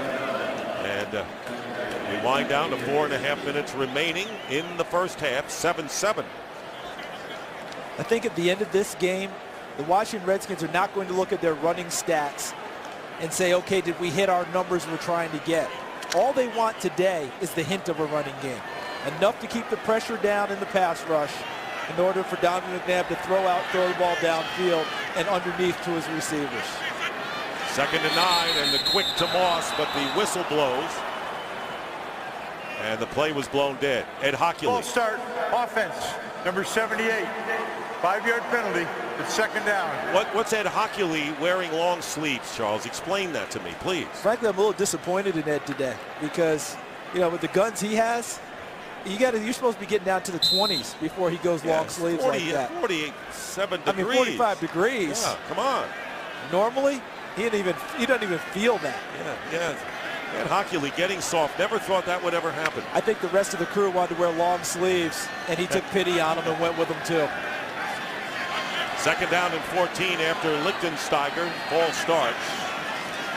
And we wind down to 4.5 minutes remaining in the first half, 7-7. I think at the end of this game, the Washington Redskins are not going to look at their running stats and say, okay, did we hit our numbers we're trying to get? All they want today is the hint of a running game. Enough to keep the pressure down in the pass rush in order for Donovan McNabb to throw the ball downfield and underneath to his receivers. 2nd and 9, and the quick to Moss, but the whistle blows. And the play was blown dead. Ed Hockley. Ball start, offense, number 78. 5-yard penalty, it's 2nd down. What's Ed Hockley wearing long sleeves, Charles? Explain that to me, please. Frankly, I'm a little disappointed in Ed today because, you know, with the guns he has, you're supposed to be getting down to the 20s before he goes long sleeves 40, like that. 47 degrees. I mean, 45 degrees. Yeah, come on. Normally, he doesn't even feel that. Yeah. And Hockley getting soft. Never thought that would ever happen. I think the rest of the crew wanted to wear long sleeves, and he took pity on him and went with them too. 2nd down and 14 after Lichtensteiger. False start.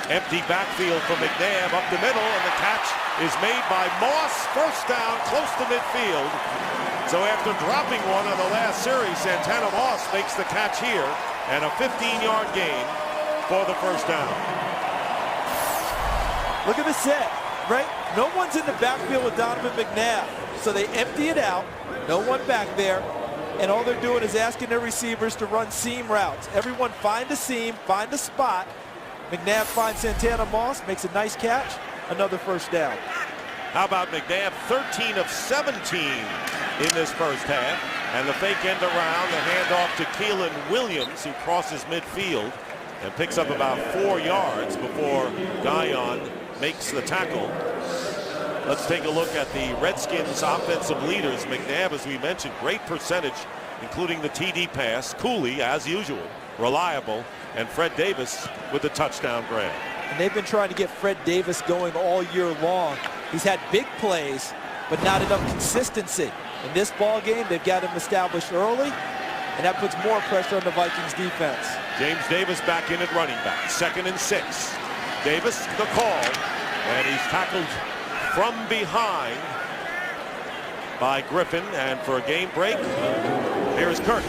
Empty backfield for McNabb up the middle, and the catch is made by Moss. First down, close to midfield. So after dropping one on the last series, Santana Moss makes the catch here, and a 15-yard gain for the first down. Look at the set, right? No one's in the backfield with Donovan McNabb. So they empty it out, no one back there, and all they're doing is asking their receivers to run seam routes. Everyone find a seam, find a spot. McNabb finds Santana Moss, makes a nice catch, another first down. How about McNabb? 13 of 17 in this first half. And the fake end around, the handoff to Keelan Williams, who crosses midfield and picks up about 4 yards before Guyon makes the tackle. Let's take a look at the Redskins offensive leaders. McNabb, as we mentioned, great percentage, including the TD pass. Cooley, as usual, reliable. And Fred Davis with the touchdown grab. And they've been trying to get Fred Davis going all year long. He's had big plays, but not enough consistency. In this ball game, they've got him established early, and that puts more pressure on the Vikings defense. James Davis back in at running back. 2nd and 6. Davis, the call, and he's tackled from behind by Griffin. And for a game break, here's Kirk.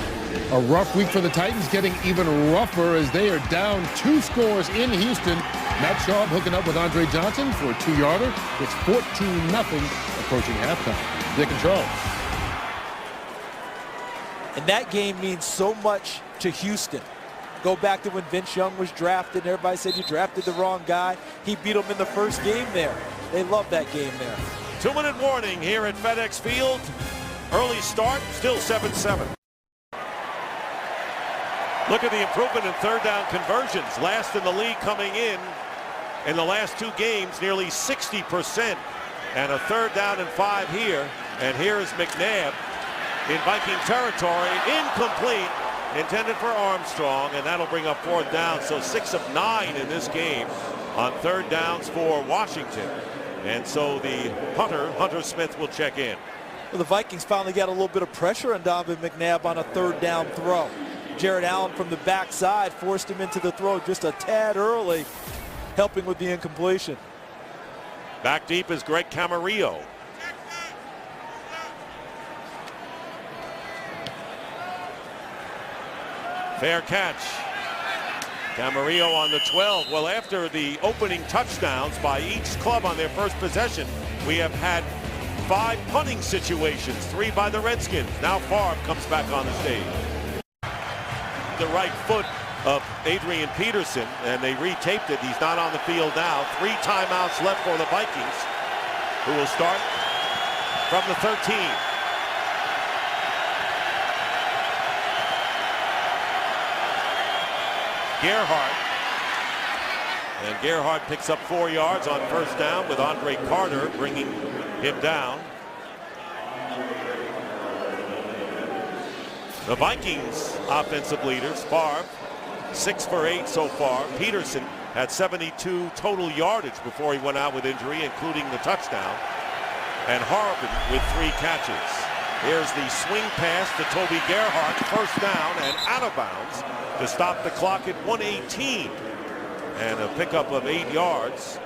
A rough week for the Titans, getting even rougher as they are down 2 scores in Houston. Matt Schaub hooking up with Andre Johnson for a 2-yarder. It's 14-0 approaching halftime. Dick and Charles. And that game means so much to Houston. Go back to when Vince Young was drafted, and everybody said you drafted the wrong guy. He beat them in the first game there. They love that game there. 2-minute warning here at FedEx Field. Early start, still 7-7. Look at the improvement in 3rd down conversions. Last in the league coming in the last 2 games, nearly 60%. And a 3rd down and 5 here. And here is McNabb in Viking territory. Incomplete. Intended for Armstrong, and that'll bring up 4th down. So 6 of 9 in this game on 3rd downs for Washington. And so the punter, Hunter Smith, will check in. Well, the Vikings finally got a little bit of pressure on Donovan McNabb on a 3rd down throw. Jared Allen from the backside forced him into the throw just a tad early, helping with the incompletion. Back deep is Greg Camarillo. Fair catch. Camarillo on the 12. Well, after the opening touchdowns by each club on their first possession, we have had 5 punting situations, 3 by the Redskins. Now Favre comes back on the stage. The right foot of Adrian Peterson, and they retaped it. He's not on the field now. 3 timeouts left for the Vikings, who will start from the 13. Gerhardt. And Gerhardt picks up 4 yards on first down with Andre Carter bringing him down. The Vikings offensive leaders, Favre, 6 for 8 so far. Peterson had 72 total yardage before he went out with injury, including the touchdown. And Harvin with 3 catches. Here's the swing pass to Toby Gerhardt, first down and out of bounds to stop the clock at 1:18. And a pickup of 8 yards.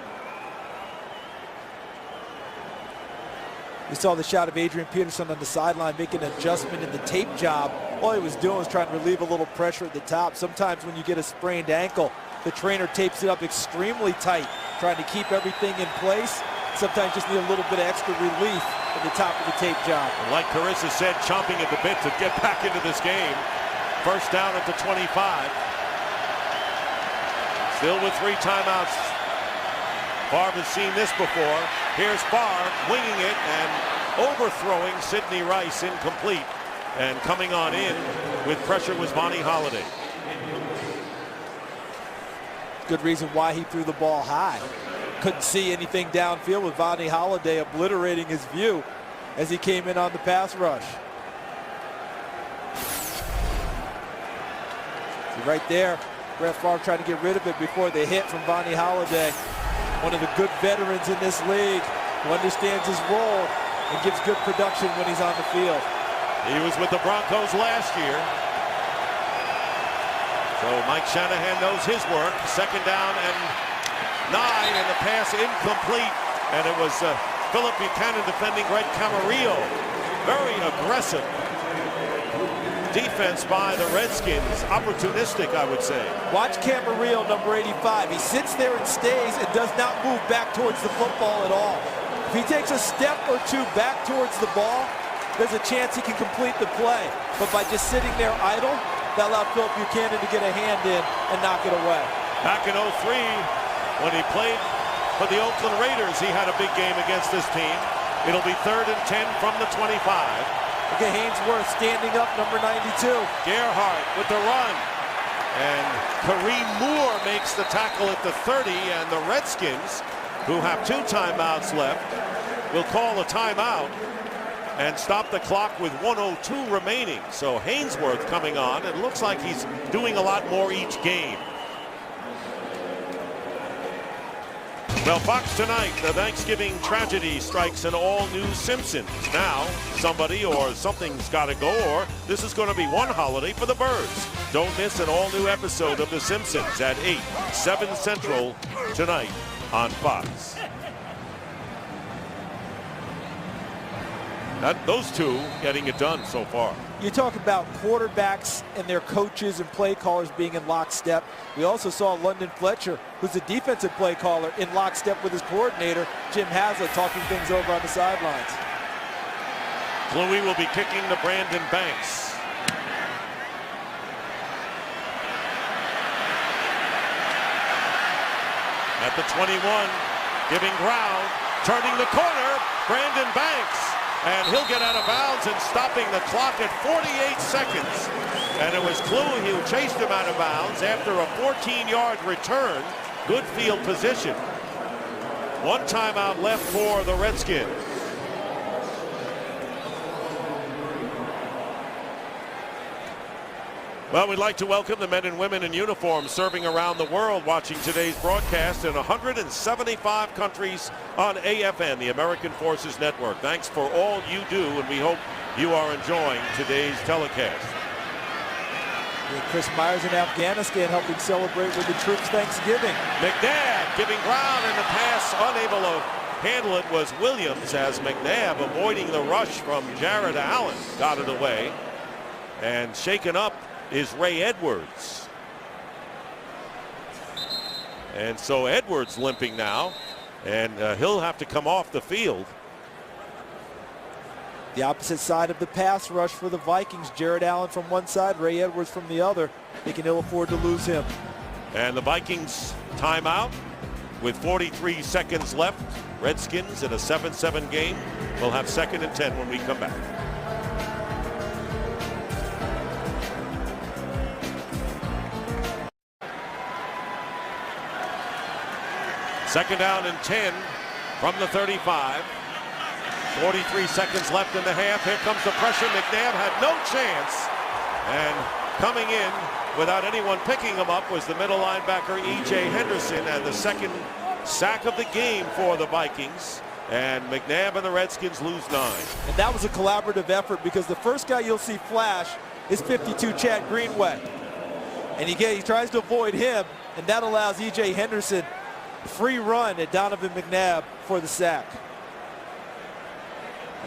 We saw the shot of Adrian Peterson on the sideline making an adjustment in the tape job. All he was doing was trying to relieve a little pressure at the top. Sometimes when you get a sprained ankle, the trainer tapes it up extremely tight, trying to keep everything in place. Sometimes just need a little bit of extra relief at the top of the tape job. And like Carissa said, chomping at the bit to get back into this game. First down at the 25. Still with 3 timeouts. Favre has seen this before. Here's Favre winging it and overthrowing Sidney Rice, incomplete. And coming on in with pressure was Vonnie Holliday. Good reason why he threw the ball high. Couldn't see anything downfield with Vonnie Holliday obliterating his view as he came in on the pass rush. See right there, Brett Favre trying to get rid of it before the hit from Vonnie Holliday. One of the good veterans in this league who understands his role and gives good production when he's on the field. He was with the Broncos last year. So Mike Shanahan knows his work. Second down and 9, and the pass incomplete. And it was Philip Buchanan defending Greg Camarillo. Very aggressive defense by the Redskins. Opportunistic, I would say. Watch Camarillo, number 85. He sits there and stays and does not move back towards the football at all. If he takes a step or 2 back towards the ball, there's a chance he can complete the play. But by just sitting there idle, that allowed Philip Buchanan to get a hand in and knock it away. Back in 03, when he played for the Oakland Raiders, he had a big game against this team. It'll be 3rd and 10 from the 25. Look at Hainsworth standing up, number 92. Gerhardt with the run. And Kareem Moore makes the tackle at the 30, and the Redskins, who have 2 timeouts left, will call a timeout and stop the clock with 1:02 remaining. So Hainsworth coming on. It looks like he's doing a lot more each game. Well, Fox tonight, the Thanksgiving tragedy strikes an all-new Simpsons. Now, somebody or something's got to go, or this is going to be one holiday for the birds. Don't miss an all-new episode of The Simpsons at 8, 7 Central tonight on Fox. Those 2 getting it done so far. You talk about quarterbacks and their coaches and play callers being in lockstep. We also saw London Fletcher, who's a defensive play caller, in lockstep with his coordinator, Jim Haslett, talking things over on the sidelines. Kluwe will be kicking to Brandon Banks. At the 21, giving ground, turning the corner, Brandon Banks. And he'll get out of bounds and stopping the clock at 48 seconds. And it was Kluwe who chased him out of bounds after a 14-yard return. Good field position. 1 timeout left for the Redskins. Well, we'd like to welcome the men and women in uniform serving around the world, watching today's broadcast in 175 countries on AFN, the American Forces Network. Thanks for all you do, and we hope you are enjoying today's telecast. Chris Myers in Afghanistan helping celebrate with the troops Thanksgiving. McNabb giving ground, and the pass unable to handle it was Williams, as McNabb, avoiding the rush from Jared Allen, got it away. And shaken up is Ray Edwards. And so Edwards limping now, and he'll have to come off the field. The opposite side of the pass rush for the Vikings. Jared Allen from one side, Ray Edwards from the other. They can ill afford to lose him. And the Vikings timeout with 43 seconds left. Redskins in a 7-7 game. We'll have 2nd and 10 when we come back. Second down and 10 from the 35. 43 seconds left in the half. Here comes the pressure. McNabb had no chance. And coming in without anyone picking him up was the middle linebacker E.J. Henderson, and the second sack of the game for the Vikings. And McNabb and the Redskins lose 9. And that was a collaborative effort, because the first guy you'll see flash is 52 Chad Greenway. And he tries to avoid him, and that allows E.J. Henderson free run at Donovan McNabb for the sack.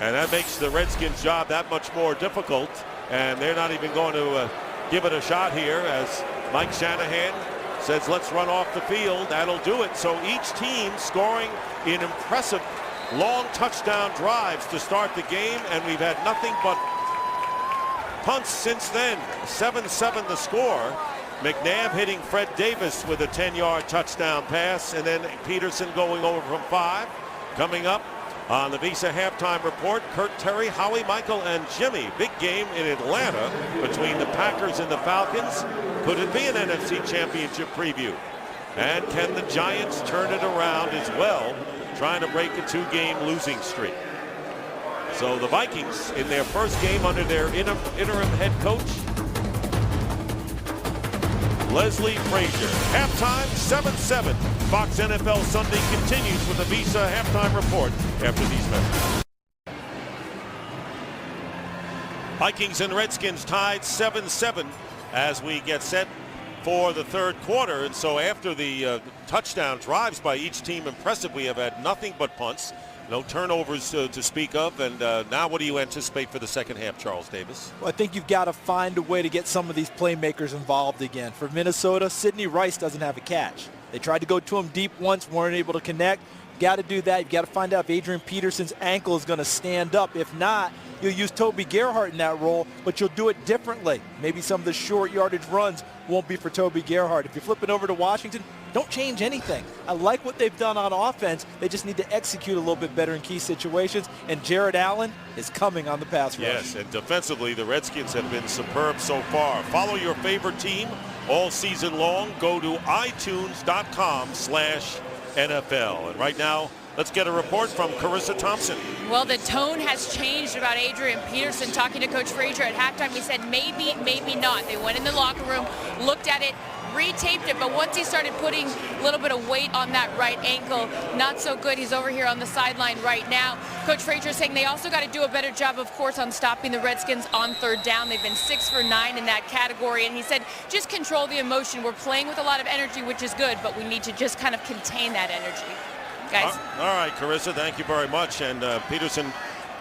And that makes the Redskins' job that much more difficult. And they're not even going to give it a shot here, as Mike Shanahan says, let's run off the field. That'll do it. So each team scoring in impressive long touchdown drives to start the game, and we've had nothing but punts since then. 7-7 the score. McNabb hitting Fred Davis with a 10-yard touchdown pass, and then Peterson going over from 5. Coming up on the Visa halftime report, Kurt Terry, Howie Michael, and Jimmy. Big game in Atlanta between the Packers and the Falcons. Could it be an NFC Championship preview? And can the Giants turn it around as well, trying to break a 2-game losing streak? So the Vikings in their first game under their interim head coach, Leslie Frazier. Halftime, 7-7. Fox NFL Sunday continues with the Visa halftime report after these messages. Vikings and Redskins tied 7-7 as we get set for the third quarter. And so after the touchdown drives by each team, impressive, we have had nothing but punts. No turnovers to speak of. And now what do you anticipate for the second half, Charles Davis? Well, I think you've got to find a way to get some of these playmakers involved again. For Minnesota, Sidney Rice doesn't have a catch. They tried to go to him deep once, weren't able to connect. You've got to do that. You've got to find out if Adrian Peterson's ankle is going to stand up. If not, you'll use Toby Gerhart in that role, but you'll do it differently. Maybe some of the short yardage runs won't be for Toby Gerhart. If you're flipping over to Washington, don't change anything. I like what they've done on offense. They just need to execute a little bit better in key situations, and Jared Allen is coming on the pass rush. Yes, and defensively, the Redskins have been superb so far. Follow your favorite team all season long. Go to itunes.com/NFL. And right now, let's get a report from Carissa Thompson. Well, the tone has changed about Adrian Peterson. Talking to Coach Frazier at halftime, he said maybe, maybe not. They went in the locker room, looked at it, retaped it, but once he started putting a little bit of weight on that right ankle, not so good. He's over here on the sideline right now. Coach Frazier is saying they also got to do a better job, of course, on stopping the Redskins on third down. They've been 6 for 9 in that category, and he said just control the emotion. We're playing with a lot of energy, which is good, but we need to just kind of contain that energy. Guys. All right, Carissa, thank you very much. And Peterson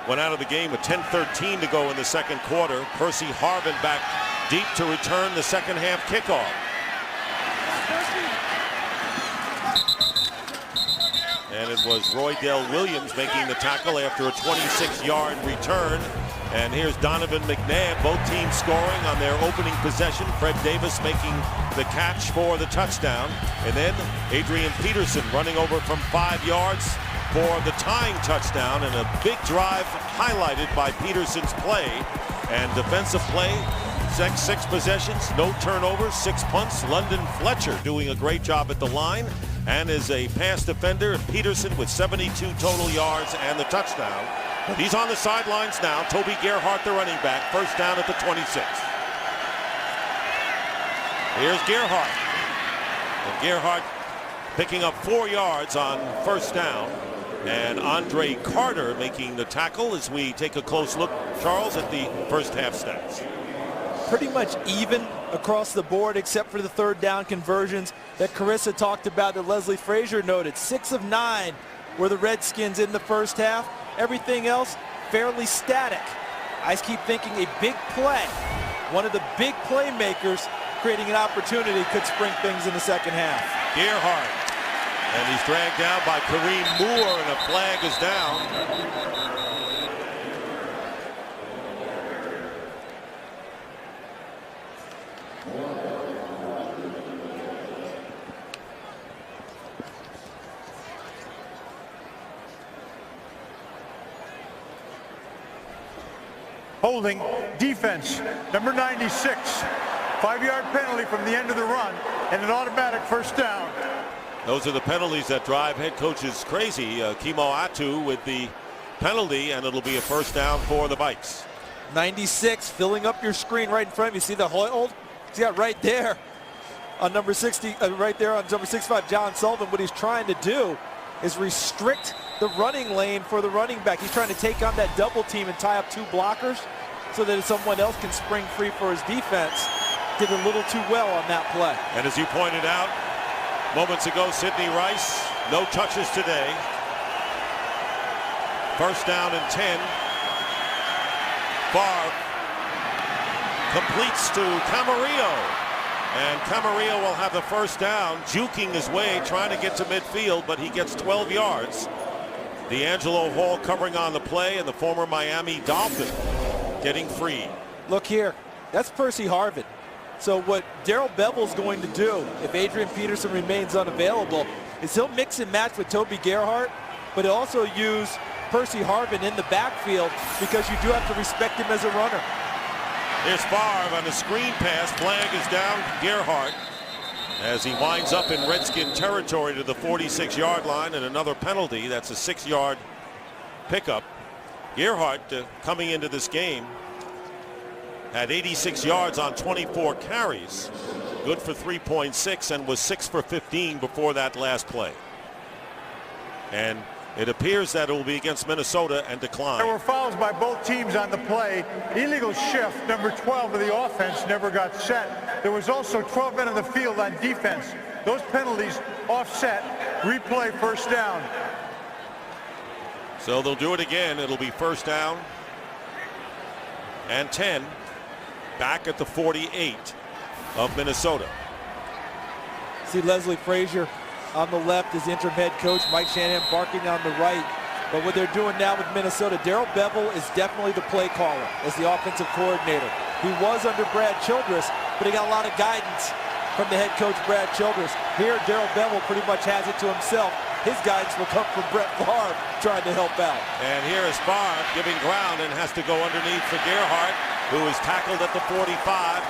went out of the game with 10:13 to go in the second quarter. Percy Harvin back deep to return the second half kickoff. And it was Roydell Williams making the tackle after a 26-yard return. And here's Donovan McNabb, both teams scoring on their opening possession. Fred Davis making the catch for the touchdown. And then Adrian Peterson running over from 5 yards for the tying touchdown. And a big drive highlighted by Peterson's play. And defensive play, six possessions, no turnovers, 6 punts. London Fletcher doing a great job at the line. And is a pass defender. Peterson with 72 total yards and the touchdown. But he's on the sidelines now. Toby Gerhart, the running back, first down at the 26. Here's Gerhart. And Gerhart picking up 4 yards on first down. And Andre Carter making the tackle as we take a close look, Charles, at the first half stats. Pretty much even across the board except for the third down conversions that Carissa talked about, that Leslie Frazier noted. 6 of 9 were the Redskins in the first half. Everything else fairly static. I keep thinking a big play, one of the big playmakers creating an opportunity, could spring things in the second half. Gerhardt, and he's dragged down by Kareem Moore, and a flag is down. Holding defense, number 96. 5-yard penalty from the end of the run, and an automatic first down. Those are the penalties that drive head coaches crazy. Kimo Atu with the penalty, and it'll be a first down for the Vikes. 96 filling up your screen right in front of you. See the hold? He's got right there on number 60, right there on number 65, John Sullivan. What he's trying to do is restrict the running lane for the running back. He's trying to take on that double team and tie up 2 blockers so that someone else can spring free for his defense. Did a little too well on that play. And as you pointed out moments ago, Sidney Rice, no touches today. First down and 10. Favre completes to Camarillo. And Camarillo will have the first down, juking his way, trying to get to midfield, but he gets 12 yards. D'Angelo Hall covering on the play, and the former Miami Dolphin getting free. Look here, that's Percy Harvin. So what Darrell Bevel's going to do, if Adrian Peterson remains unavailable, is he'll mix and match with Toby Gerhardt, but he'll also use Percy Harvin in the backfield, because you do have to respect him as a runner. Here's Favre on the screen pass. Flag is down. Gerhardt, as he winds up in Redskin territory to the 46-yard line, and another penalty. That's a 6-yard pickup. Gerhardt coming into this game had 86 yards on 24 carries, good for 3.6, and was 6 for 15 before that last play. And it appears that it will be against Minnesota and decline. There were fouls by both teams on the play. Illegal shift, number 12 of the offense, never got set. There was also 12 men on the field on defense. Those penalties offset. Replay, first down. So they'll do it again. It'll be first down and 10. Back at the 48 of Minnesota. See Leslie Frazier on the left as interim head coach, Mike Shanahan barking on the right. But what they're doing now with Minnesota, Darrell Bevel is definitely the play caller as the offensive coordinator. He was under Brad Childress, but he got a lot of guidance from the head coach, Brad Childress. Here, Darrell Bevel pretty much has it to himself. His guidance will come from Brett Favre trying to help out. And here is Favre giving ground and has to go underneath for Gerhardt, who is tackled at the 45,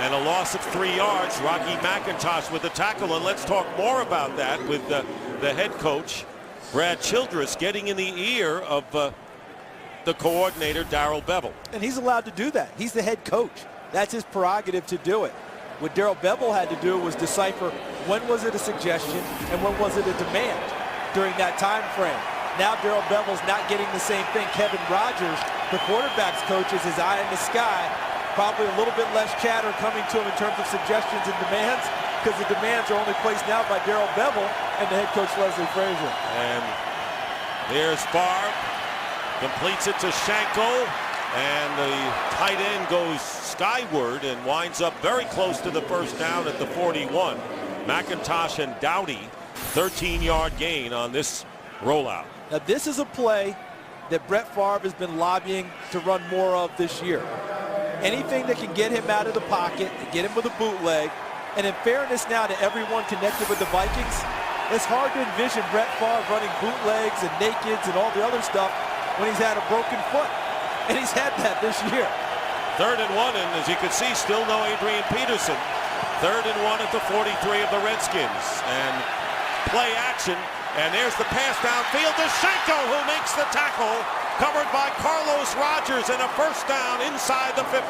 and a loss of 3 yards. Rocky McIntosh with the tackle, and let's talk more about that with the head coach, Brad Childress, getting in the ear of the coordinator, Darrell Bevel. And he's allowed to do that. He's the head coach. That's his prerogative to do it. What Darrell Bevel had to do was decipher when was it a suggestion and when was it a demand during that time frame. Now Darrell Bevel's not getting the same thing. Kevin Rogers, the quarterback's coach, is his eye in the sky. Probably a little bit less chatter coming to him in terms of suggestions and demands, because the demands are only placed now by Darrell Bevel and the head coach Leslie Frazier. And there's Favre, completes it to Schenkel, and the tight end goes skyward and winds up very close to the first down at the 41. McIntosh and Dowdy, 13-yard gain on this rollout. Now this is a play that Brett Favre has been lobbying to run more of this year. Anything that can get him out of the pocket, get him with a bootleg, and in fairness now to everyone connected with the Vikings, it's hard to envision Brett Favre running bootlegs and nakeds and all the other stuff when he's had a broken foot. And he's had that this year. 3rd and 1, and as you can see, still no Adrian Peterson. 3rd and 1 at the 43 of the Redskins. And play action, and there's the pass downfield to Schenkel, who makes the tackle, covered by Carlos Rogers, and a first down inside the 15.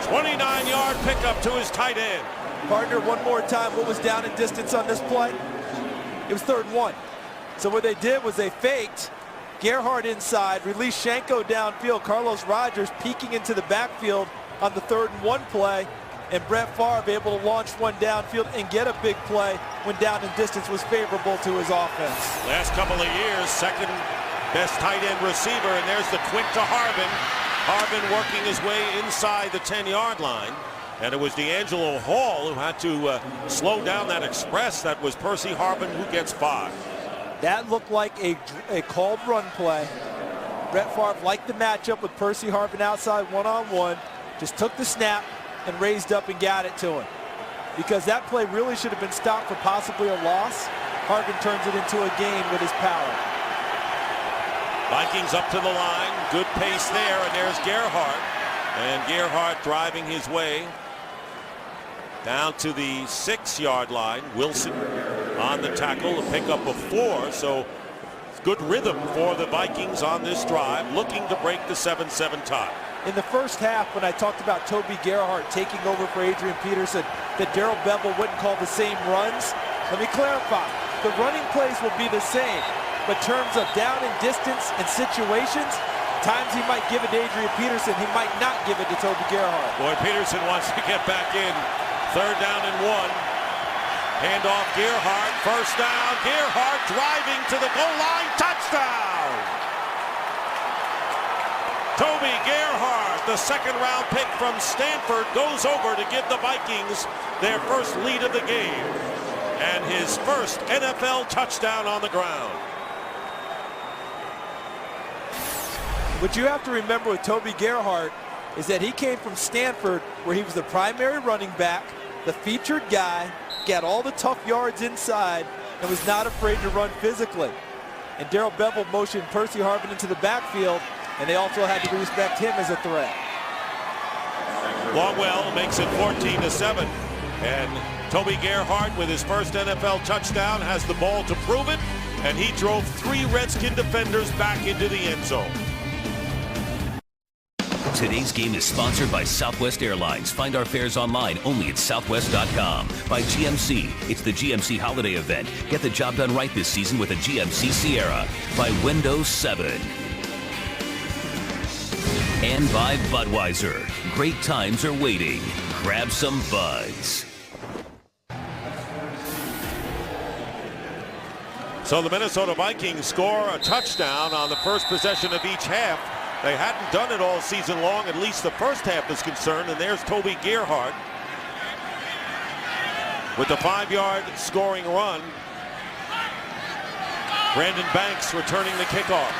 29-yard pickup to his tight end. Partner, one more time, what was down in distance on this play? It was 3rd and 1. So what they did was they faked Gerhardt inside, released Schenkel downfield, Carlos Rogers peeking into the backfield on the 3rd and 1 play, and Brett Favre able to launch one downfield and get a big play when down and distance was favorable to his offense. Last couple of years, second best tight end receiver, and there's the twink to Harbin. Harbin working his way inside the 10-yard line, and it was D'Angelo Hall who had to slow down that express. That was Percy Harbin who gets 5. That looked like a called run play. Brett Favre liked the matchup with Percy Harbin outside one-on-one, just took the snap and raised up and got it to him. Because that play really should have been stopped for possibly a loss. Harbin turns it into a gain with his power. Vikings up to the line, good pace there, and there's Gerhardt. And Gerhardt driving his way down to the 6-yard line. Wilson on the tackle, a pickup of 4, so good rhythm for the Vikings on this drive, looking to break the 7-7 tie. In the first half, when I talked about Toby Gerhardt taking over for Adrian Peterson, that Darrell Bevell wouldn't call the same runs, let me clarify. The running plays will be the same, but in terms of down and distance and situations, times he might give it to Adrian Peterson, he might not give it to Toby Gerhardt. Boy, Peterson wants to get back in. 3rd down and 1. Handoff Gerhardt, 1st down. Gerhardt driving to the goal line, touchdown! Toby Gerhardt, the 2nd-round pick from Stanford, goes over to give the Vikings their first lead of the game and his first NFL touchdown on the ground. What you have to remember with Toby Gerhardt is that he came from Stanford, where he was the primary running back, the featured guy, got all the tough yards inside, and was not afraid to run physically. And Darrell Bevell motioned Percy Harbin into the backfield, and they also had to respect him as a threat. Longwell makes it 14-7, and Toby Gerhardt with his first NFL touchdown has the ball to prove it, and he drove 3 Redskin defenders back into the end zone. Today's game is sponsored by Southwest Airlines. Find our fares online only at southwest.com. By GMC. It's the GMC holiday event. Get the job done right this season with a GMC Sierra. By Windows 7. And by Budweiser. Great times are waiting. Grab some buds. So the Minnesota Vikings score a touchdown on the first possession of each half. They hadn't done it all season long, at least the first half is concerned, and there's Toby Gerhardt with the 5-yard scoring run. Brandon Banks returning the kickoff.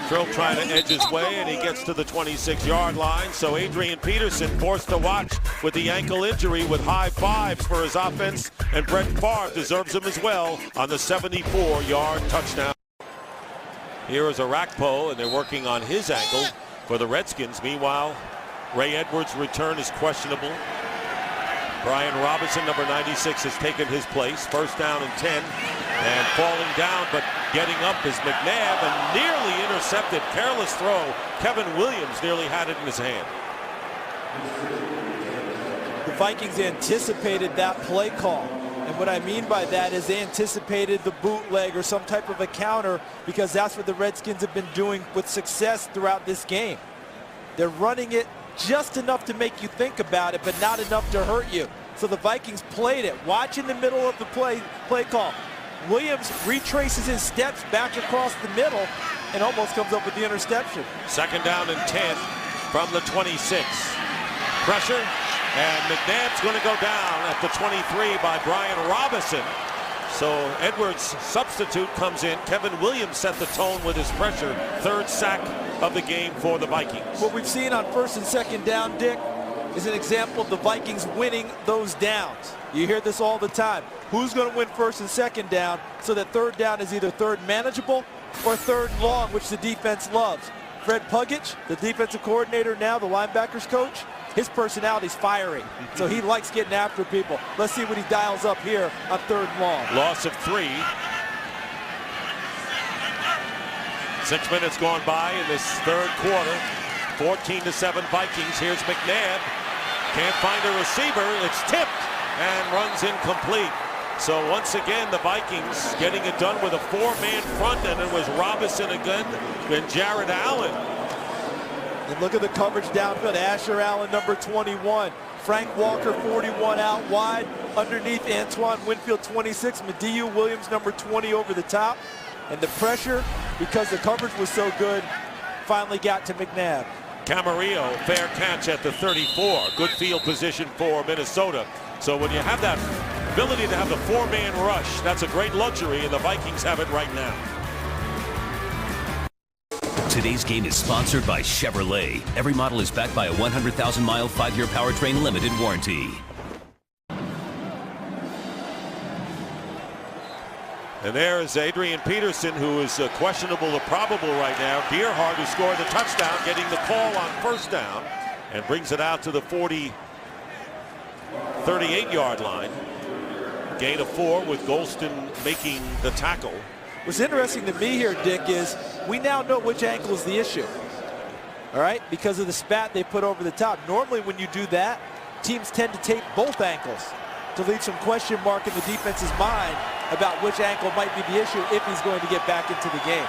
Trill trying to edge his way, and he gets to the 26-yard line. So Adrian Peterson forced to watch with the ankle injury with high fives for his offense, and Brett Favre deserves them as well on the 74-yard touchdown. Here is Arakpo, and they're working on his ankle for the Redskins. Meanwhile, Ray Edwards' return is questionable. Brian Robinson, number 96, has taken his place. 1st down and 10. And falling down, but getting up is McNabb, and nearly intercepted. Careless throw. Kevin Williams nearly had it in his hand. The Vikings anticipated that play call. And what I mean by that is they anticipated the bootleg or some type of a counter, because that's what the Redskins have been doing with success throughout this game. They're running it just enough to make you think about it, but not enough to hurt you. So the Vikings played it. Watch in the middle of the play call. Williams retraces his steps back across the middle and almost comes up with the interception. 2nd down and 10 from the 26. Pressure, and McNabb's going to go down at the 23 by Brian Robinson. So Edwards' substitute comes in. Kevin Williams set the tone with his pressure. 3rd sack of the game for the Vikings. What we've seen on 1st and 2nd down, Dick, is an example of the Vikings winning those downs. You hear this all the time. Who's going to win 1st and 2nd down, so that 3rd down is either 3rd manageable or 3rd and long, which the defense loves. Fred Pugic, the defensive coordinator now, the linebackers coach, his personality's fiery, so he likes getting after people. Let's see what he dials up here on 3rd and long. Loss of 3. 6 minutes gone by in this 3rd quarter. 14-7 Vikings. Here's McNabb. Can't find a receiver. It's tipped and runs incomplete. So once again, the Vikings getting it done with a 4-man front, and it was Robinson again, then Jared Allen And look at the coverage downfield. Asher Allen, number 21. Frank Walker, 41 out wide. Underneath Antoine Winfield, 26. Mediu Williams, number 20 over the top. And the pressure, because the coverage was so good, finally got to McNabb. Camarillo, fair catch at the 34. Good field position for Minnesota. So when you have that ability to have the four-man rush, that's a great luxury, and the Vikings have it right now. Today's game is sponsored by Chevrolet. Every model is backed by a 100,000-mile, 5-year powertrain limited warranty. And there is Adrian Peterson, who is questionable or probable right now. Deerhart, who scored the touchdown, getting the call on first down, and brings it out to the 38-yard line. Gain of 4 with Golston making the tackle. What's interesting to me here, Dick, is we now know which ankle is the issue. All right, because of the spat they put over the top. Normally when you do that, teams tend to tape both ankles to leave some question mark in the defense's mind about which ankle might be the issue if he's going to get back into the game.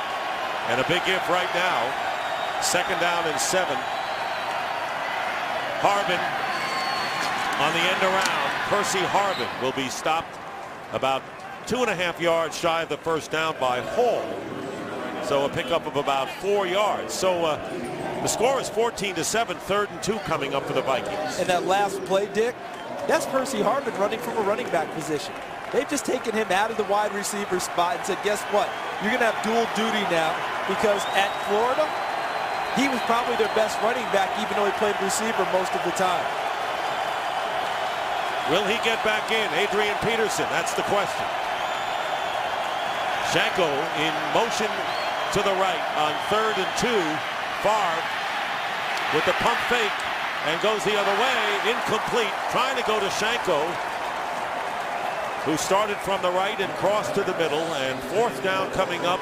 And a big if right now. 2nd down and 7. Harbin on the end around. Percy Harbin will be stopped about 2.5 yards shy of the first down by Hall. So a pickup of about 4 yards. So the score is 14-7, 3rd and 2 coming up for the Vikings. And that last play, Dick, that's Percy Harbin running from a running back position. They've just taken him out of the wide receiver spot and said, guess what? You're going to have dual duty now, because at Florida, he was probably their best running back, even though he played receiver most of the time. Will he get back in? Adrian Peterson, that's the question. Shanko in motion to the right on 3rd and 2. Favre with the pump fake and goes the other way. Incomplete. Trying to go to Shanko, who started from the right and crossed to the middle. And 4th down coming up,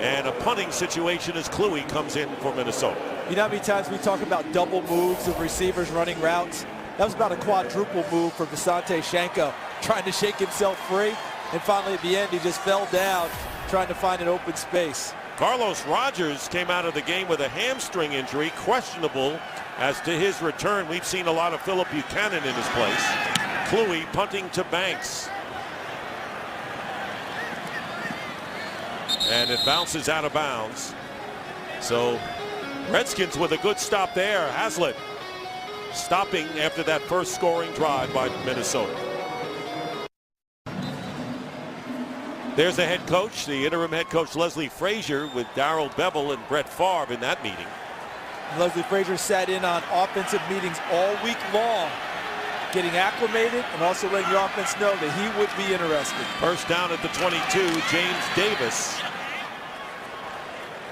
and a punting situation as Kluwe comes in for Minnesota. You know how many times we talk about double moves of receivers running routes? That was about a quadruple move for Visanthe Shanko, trying to shake himself free. And finally at the end, he just fell down trying to find an open space. Carlos Rogers came out of the game with a hamstring injury, questionable as to his return. We've seen a lot of Phillip Buchanan in his place. Kluwe punting to Banks. And it bounces out of bounds. So Redskins with a good stop there. Haslett stopping after that first scoring drive by Minnesota. There's the head coach, the interim head coach Leslie Frazier, with Darrell Bevel and Brett Favre in that meeting. Leslie Frazier sat in on offensive meetings all week long, getting acclimated and also letting the offense know that he would be interested. First down at the 22, James Davis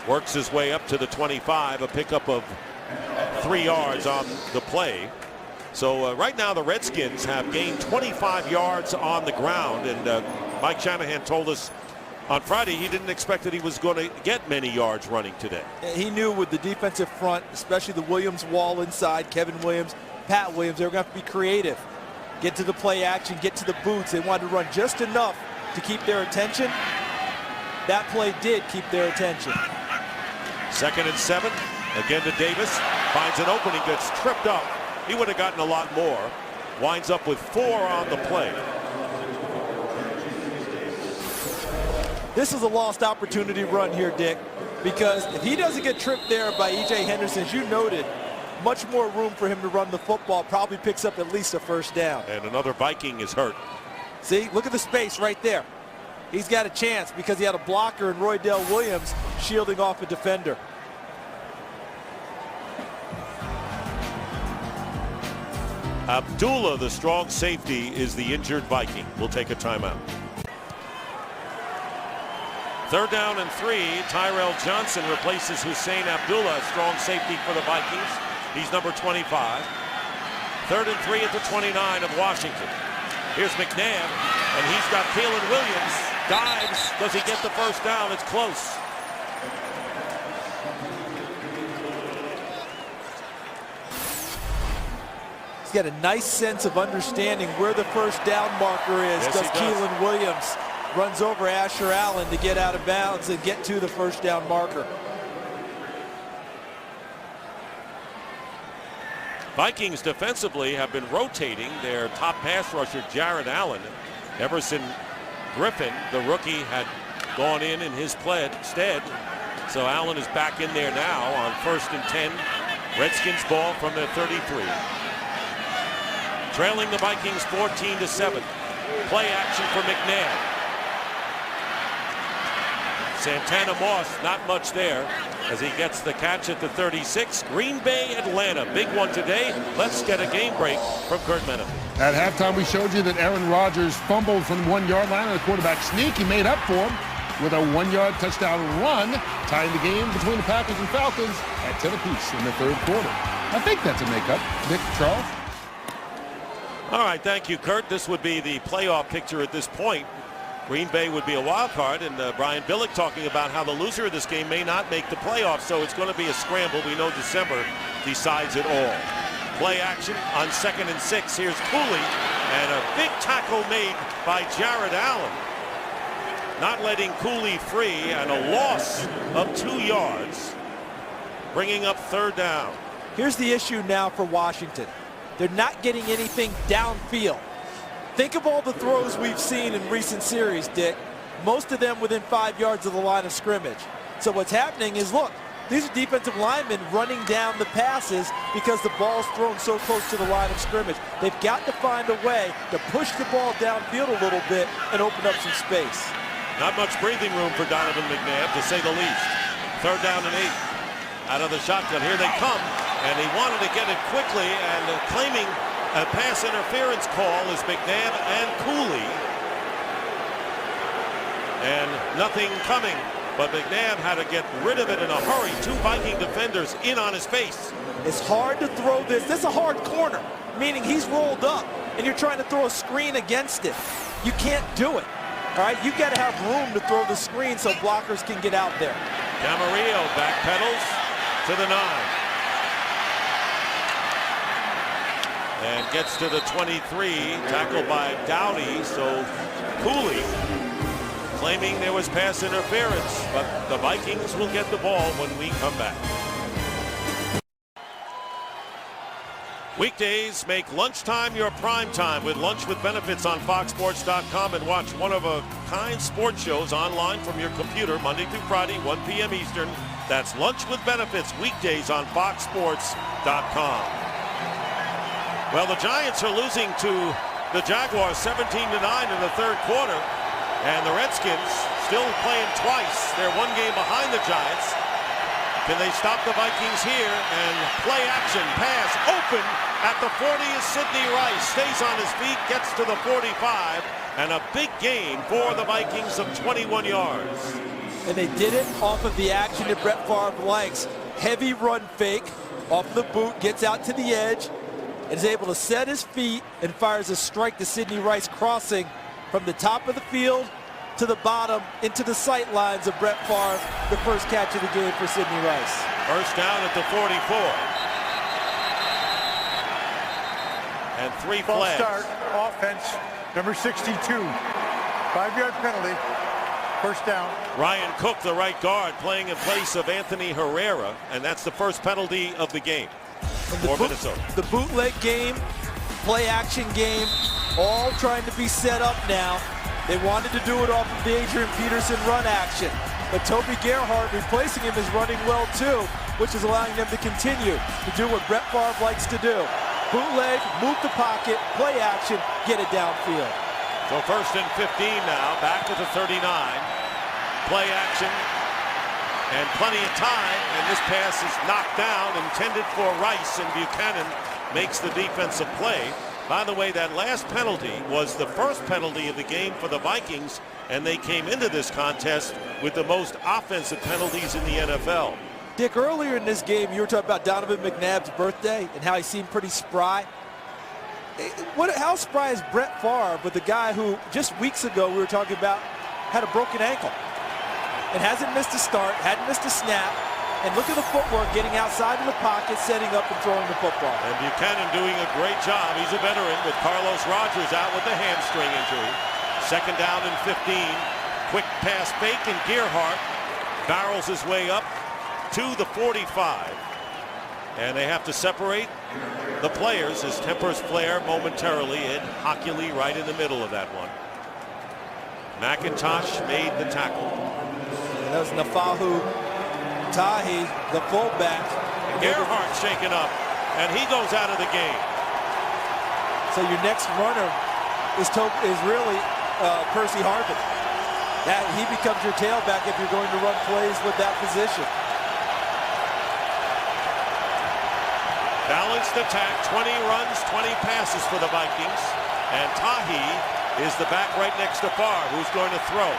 works his way up to the 25, a pickup of 3 yards on the play. So right now the Redskins have gained 25 yards on the ground, and Mike Shanahan told us on Friday he didn't expect that he was going to get many yards running today. He knew with the defensive front, especially the Williams wall inside, Kevin Williams, Pat Williams, they were going to have to be creative. Get to the play action, get to the boots. They wanted to run just enough to keep their attention. That play did keep their attention. 2nd and 7. Again to Davis. Finds an opening, gets tripped up. He would have gotten a lot more. Winds up with 4 on the play. This is a lost opportunity run here, Dick, because if he doesn't get tripped there by E.J. Henderson, as you noted, much more room for him to run the football, probably picks up at least a first down. And another Viking is hurt. See, look at the space right there. He's got a chance because he had a blocker in Roydell Williams shielding off a defender. Abdullah, the strong safety, is the injured Viking. We'll take a timeout. 3rd down and 3. Tyrell Johnson replaces Hussein Abdullah, strong safety for the Vikings. He's number 25. 3rd and 3 at the 29 of Washington. Here's McNabb, and he's got Kalen Williams. Dives. Does he get the first down? It's close. He's got a nice sense of understanding where the first down marker is. Yes, does he does. Keelan Williams. Runs over Asher Allen to get out of bounds and get to the first down marker. Vikings defensively have been rotating their top pass rusher, Jared Allen. Everson Griffin, the rookie, had gone in his stead. So Allen is back in there now on 1st and 10. Redskins ball from their 33. Trailing the Vikings 14-7. Play action for McNabb. Santana Moss, not much there as he gets the catch at the 36. Green Bay, Atlanta, big one today. Let's get a game break from Kurt Menefee. At halftime, we showed you that Aaron Rodgers fumbled from the 1-yard line on the quarterback sneak. He made up for him with a 1-yard touchdown run, tying the game between the Packers and Falcons at 10 apiece in the 3rd quarter. I think that's a makeup. Nick, Charles? All right, thank you, Kurt. This would be the playoff picture at this point. Green Bay would be a wild card, and Brian Billick talking about how the loser of this game may not make the playoffs, so it's going to be a scramble. We know December decides it all. Play action on 2nd and 6. Here's Cooley, and a big tackle made by Jared Allen. Not letting Cooley free, and a loss of 2 yards, bringing up 3rd down. Here's the issue now for Washington. They're not getting anything downfield. Think of all the throws we've seen in recent series, Dick. Most of them within 5 yards of the line of scrimmage. So what's happening is, look, these are defensive linemen running down the passes because the ball's thrown so close to the line of scrimmage. They've got to find a way to push the ball downfield a little bit and open up some space. Not much breathing room for Donovan McNabb, to say the least. 3rd down and 8. Out of the shotgun. Here they come. And he wanted to get it quickly, and claiming a pass interference call is McNabb and Cooley. And nothing coming, but McNabb had to get rid of it in a hurry. 2 Viking defenders in on his face. It's hard to throw this. This is a hard corner, meaning he's rolled up, and you're trying to throw a screen against it. You can't do it. All right, you've got to have room to throw the screen so blockers can get out there. Camarillo backpedals to the 9. And gets to the 23, tackled by Dowdy. So Cooley claiming there was pass interference, but the Vikings will get the ball when we come back. Weekdays, make lunchtime your prime time with Lunch with Benefits on FoxSports.com, and watch one-of-a-kind sports shows online from your computer Monday through Friday, 1 p.m. Eastern. That's Lunch with Benefits, weekdays on FoxSports.com. Well, the Giants are losing to the Jaguars 17-9 in the 3rd quarter, and the Redskins still playing twice. They're 1 game behind the Giants. Can they stop the Vikings here? And play action, pass, open at the 40 is Sidney Rice. Stays on his feet, gets to the 45, and a big gain for the Vikings of 21 yards. And they did it off of the action that Brett Favre likes. Heavy run fake off the boot, gets out to the edge, and is able to set his feet and fires a strike to Sidney Rice, crossing from the top of the field to the bottom into the sight lines of Brett Favre, the first catch of the game for Sidney Rice. First down at the 44. And 3 flags. Start, offense, number 62. 5-yard penalty, 1st down. Ryan Cook, the right guard, playing in place of Anthony Herrera, and that's the first penalty of the game. The bootleg game, play action game, all trying to be set up now. They wanted to do it off of the Adrian Peterson run action, but Toby Gerhart replacing him is running well too, which is allowing them to continue to do what Brett Favre likes to do. Bootleg, move the pocket, play action, get it downfield. So 1st and 15 now, back to the 39. Play action. And plenty of time, and this pass is knocked down, intended for Rice, and Buchanan makes the defensive play. By the way, that last penalty was the first penalty of the game for the Vikings, and they came into this contest with the most offensive penalties in the NFL. Dick, earlier in this game, you were talking about Donovan McNabb's birthday and how he seemed pretty spry. How spry is Brett Favre with the guy who just weeks ago we were talking about had a broken ankle? And hasn't missed a start, hadn't missed a snap, and look at the footwork, getting outside of the pocket, setting up and throwing the football. And Buchanan doing a great job. He's a veteran with Carlos Rogers out with a hamstring injury. 2nd down and 15. Quick pass fake, and Gerhart barrels his way up to the 45. And they have to separate the players as tempers flare momentarily. Ed Hockley right in the middle of that one. McIntosh made the tackle. And that was Nafahu Tahi, the fullback. Gerhardt shaken up, and he goes out of the game. So your next runner is really Percy Harvin. That he becomes your tailback if you're going to run plays with that position. Balanced attack, 20 runs, 20 passes for the Vikings. And Tahi is the back right next to Farr, who's going to throw.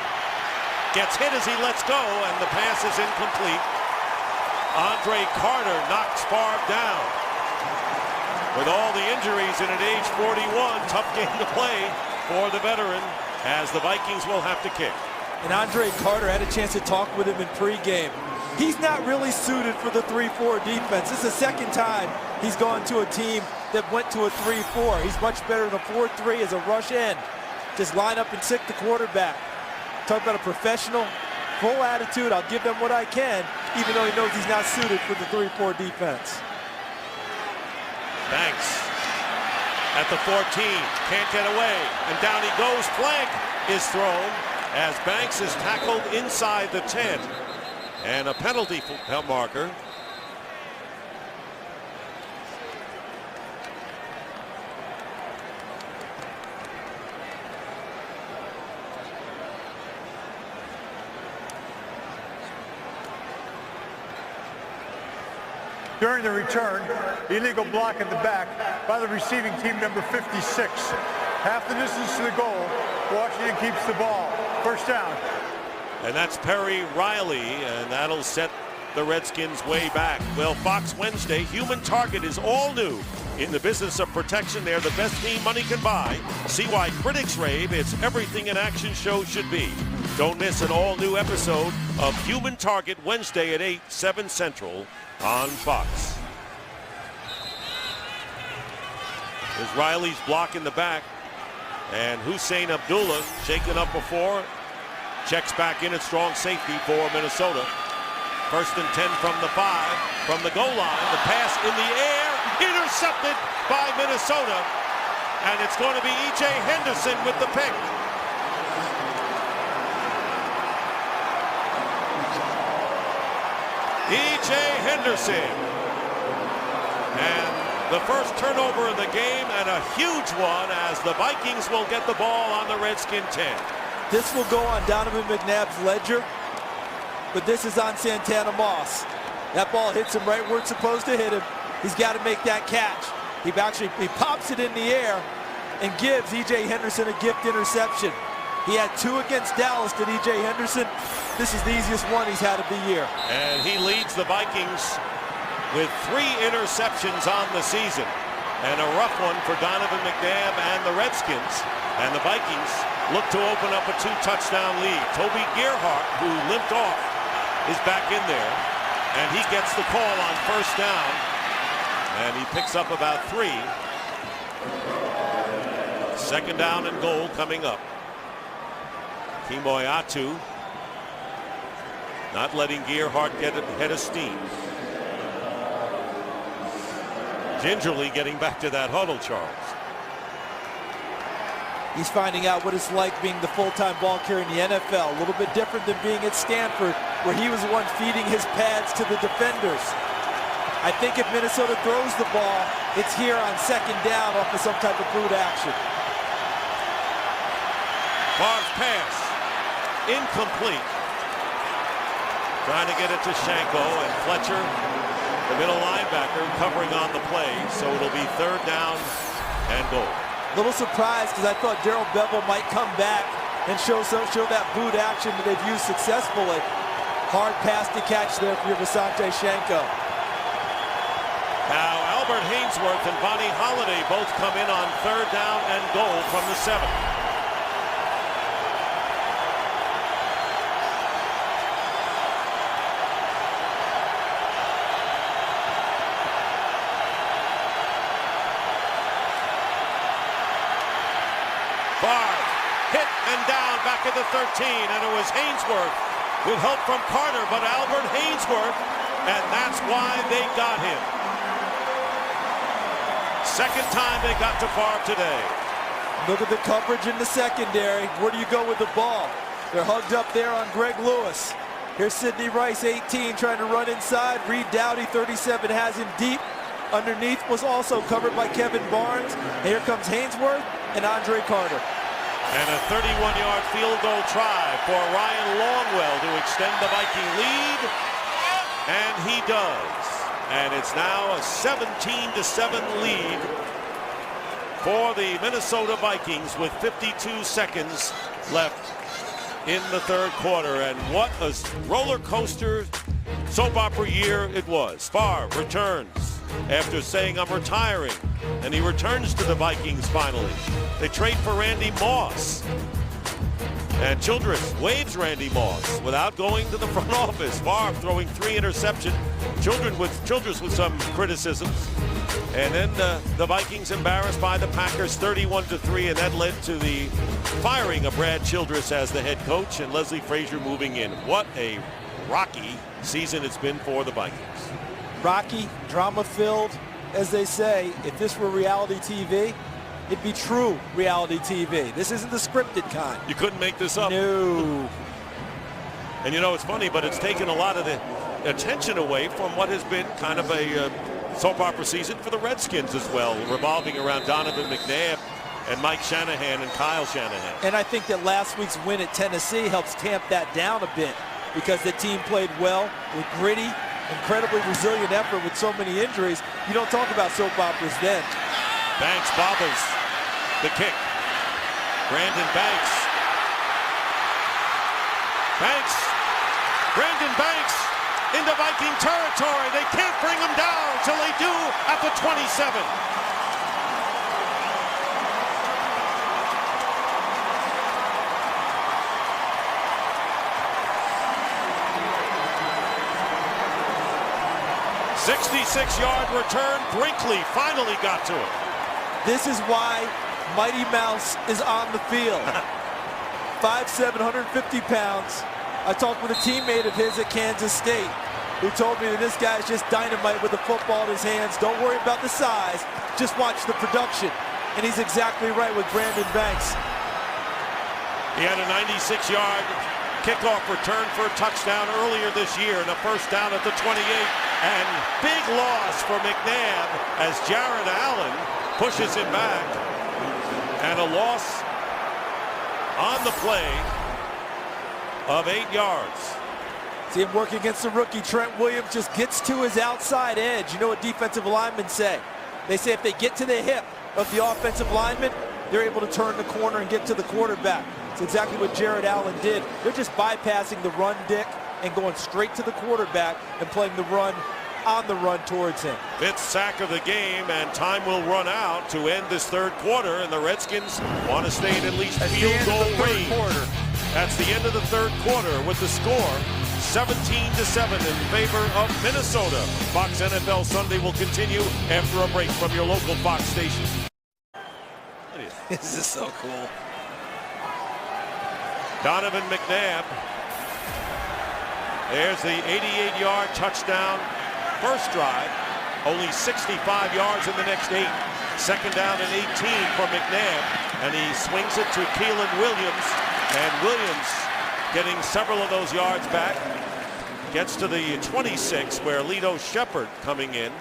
Gets hit as he lets go, and the pass is incomplete. Andre Carter knocks Farr down. With all the injuries and at age 41, tough game to play for the veteran, as the Vikings will have to kick. And Andre Carter had a chance to talk with him in pregame. He's not really suited for the 3-4 defense. This is the second time he's gone to a team that went to a 3-4. He's much better than a 4-3 as a rush end. Just line up and stick the quarterback. Talk about a professional, full attitude. I'll give them what I can, even though he knows he's not suited for the 3-4 defense. Banks at the 14, can't get away, and down he goes. Flank is thrown as Banks is tackled inside the 10. And a penalty marker. During the return, illegal block in the back by the receiving team number 56. Half the distance to the goal. Washington keeps the ball. First down. And that's Perry Riley, and that'll set the Redskins way back. Well, Fox Wednesday, Human Target is all new. In the business of protection, they're the best team money can buy. See why critics rave. It's everything an action show should be. Don't miss an all-new episode of Human Target Wednesday at 8, 7 Central on Fox. There's Riley's block in the back, and Hussein Abdullah shaken up before. Checks back in at strong safety for Minnesota. First and 10 from the 5. From the goal line, the pass in the air, intercepted by Minnesota. And it's going to be E.J. Henderson with the pick. E.J. Henderson. And the first turnover of the game, and a huge one as the Vikings will get the ball on the Redskin 10. This will go on Donovan McNabb's ledger, but this is on Santana Moss. That ball hits him right where it's supposed to hit him. He's got to make that catch. He pops it in the air and gives E.J. Henderson a gift interception. He had 2 against Dallas, did E.J. Henderson. This is the easiest one he's had of the year. And he leads the Vikings with 3 interceptions on the season. And a rough one for Donovan McNabb and the Redskins. And the Vikings look to open up a 2-touchdown lead. Toby Gerhardt, who limped off, is back in there. And he gets the call on first down. And he picks up about 3. Second down and goal coming up. Kimoy Atu not letting Gerhardt get ahead of steam. Gingerly getting back to that huddle, Charles. He's finding out what it's like being the full-time ball carrier in the NFL. A little bit different than being at Stanford, where he was the one feeding his pads to the defenders. I think if Minnesota throws the ball, it's here on second down off of some type of boot action. Farr's pass, incomplete. Trying to get it to Shanko, and Fletcher, the middle linebacker, covering on the play. So it'll be third down and goal. A little surprised because I thought Darrell Bevel might come back and show that boot action that they've used successfully. Hard pass to catch there for Visante Shanko. Now Albert Hainsworth and Bonnie Holiday both come in on third down and goal from the 7. Farr hit and down back at the 13, and it was Hainsworth with help from Carter, but Albert Hainsworth, and that's why they got him. Second time they got to Favre today. Look at the coverage in the secondary. Where do you go with the ball? They're hugged up there on Greg Lewis. Here's Sidney Rice, 18, trying to run inside. Reed Dowdy, 37, has him deep. Underneath was also covered by Kevin Barnes. And here comes Hainsworth and Andre Carter. And a 31-yard field goal try for Ryan Longwell to extend the Viking lead. And he does. And it's now a 17-7 lead for the Minnesota Vikings with 52 seconds left in the third quarter. And what a roller coaster soap opera year it was. Favre returns after saying, "I'm retiring," and he returns to the Vikings finally. They trade for Randy Moss, and Childress waives Randy Moss without going to the front office. Favre throwing 3 interceptions. Childress with some criticisms. And then the Vikings embarrassed by the Packers 31-3, and that led to the firing of Brad Childress as the head coach and Leslie Frazier moving in. What a rocky season it's been for the Vikings. Rocky, drama-filled, as they say. If this were reality TV, it'd be true reality TV. This isn't the scripted kind. You couldn't make this up. No. And you know, it's funny, but it's taken a lot of the attention away from what has been kind of a soap opera season for the Redskins as well, revolving around Donovan McNabb and Mike Shanahan and Kyle Shanahan. And I think that last week's win at Tennessee helps tamp that down a bit because the team played well with gritty, incredibly resilient effort with so many injuries. You don't talk about soap operas then. Banks bobbles the kick. Brandon Banks. Brandon Banks into Viking territory. They can't bring him down till they do at the 27. "66-yard return. Brinkley finally got to it." This is why Mighty Mouse is on the field. 5'7", 150 pounds. I talked with a teammate of his at Kansas State who told me that this guy's just dynamite with the football in his hands. Don't worry about the size, just watch the production. And he's exactly right with Brandon Banks. He had a 96-yard kickoff return for a touchdown earlier this year and a first down at the 28. And big loss for McNabb as Jared Allen pushes him back. And a loss on the play of 8 yards. See him work against the rookie. Trent Williams just gets to his outside edge. You know what defensive linemen say? They say if they get to the hip of the offensive lineman, they're able to turn the corner and get to the quarterback. It's exactly what Jared Allen did. They're just bypassing the run, Dick, and going straight to the quarterback and playing the run on the run towards him. 5th sack of the game, and time will run out to end this third quarter, and the Redskins want to stay in at least field goal range. That's the end of the third quarter with the score 17-7 in favor of Minnesota. Fox NFL Sunday will continue after a break from your local Fox station. This is so cool. Donovan McNabb. There's the 88-yard touchdown. First drive, only 65 yards in the next 8. Second down and 18 for McNabb, and he swings it to Keelan Williams, and Williams getting several of those yards back. Gets to the 26 where Lito Shepherd coming in,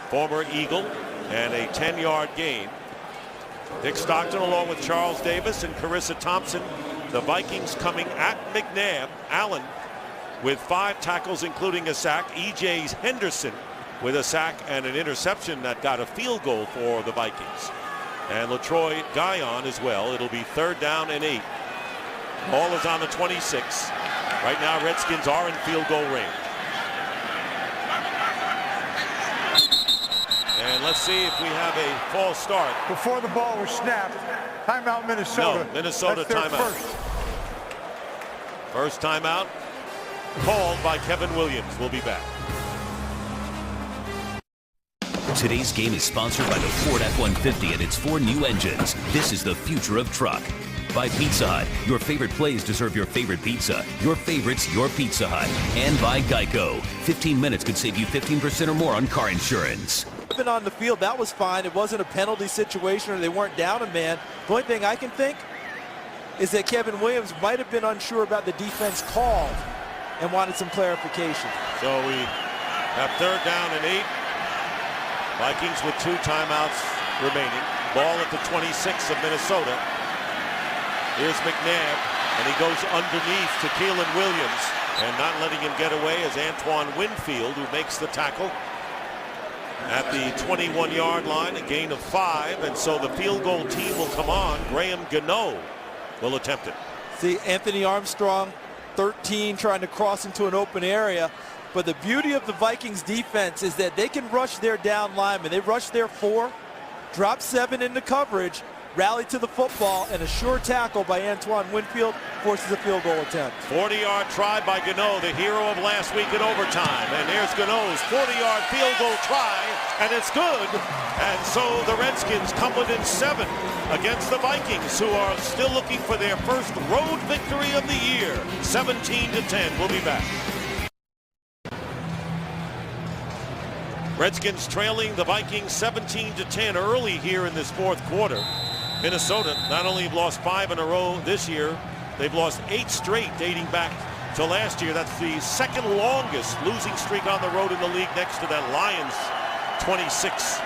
former Eagle, and a 10-yard gain. Dick Stockton along with Charles Davis and Carissa Thompson. The Vikings coming at McNabb. Allen with 5 tackles, including a sack. E.J. Henderson with a sack and an interception that got a field goal for the Vikings. And LaTroy Guyon as well. It'll be 3rd down and 8. Ball is on the 26. Right now, Redskins are in field goal range. And let's see if we have a false start. Before the ball was snapped, timeout Minnesota. No, Minnesota That's their timeout. First timeout called by Kevin Williams. We'll be back. Today's game is sponsored by the Ford F-150 and its 4 new engines. This is the future of truck. By Pizza Hut, your favorite plays deserve your favorite pizza. Your favorites, your Pizza Hut. And by Geico. 15 minutes could save you 15% or more on car insurance. Been on the field, that was fine. It wasn't a penalty situation or they weren't down a man. The only thing I can think is that Kevin Williams might have been unsure about the defense called and wanted some clarification. So we have 3rd down and 8. Vikings with 2 timeouts remaining. Ball at the 26 of Minnesota. Here's McNabb, and he goes underneath to Keelan Williams, and not letting him get away is Antoine Winfield, who makes the tackle at the 21-yard line, a gain of 5, and so the field goal team will come on. Graham Gano will attempt it. See, Anthony Armstrong, 13, trying to cross into an open area. But the beauty of the Vikings defense is that they can rush their down linemen. They rush their 4, drop 7 into coverage, rally to the football, and a sure tackle by Antoine Winfield forces a field goal attempt. 40-yard try by Gano, the hero of last week in overtime. And there's Gano's 40-yard field goal try, and it's good. And so the Redskins come within 7 against the Vikings, who are still looking for their first road victory of the year. 17-10. We'll be back. Redskins trailing the Vikings 17-10 early here in this 4th quarter. Minnesota not only have lost 5 in a row this year, they've lost 8 straight dating back to last year. That's the 2nd longest losing streak on the road in the league, next to that Lions 26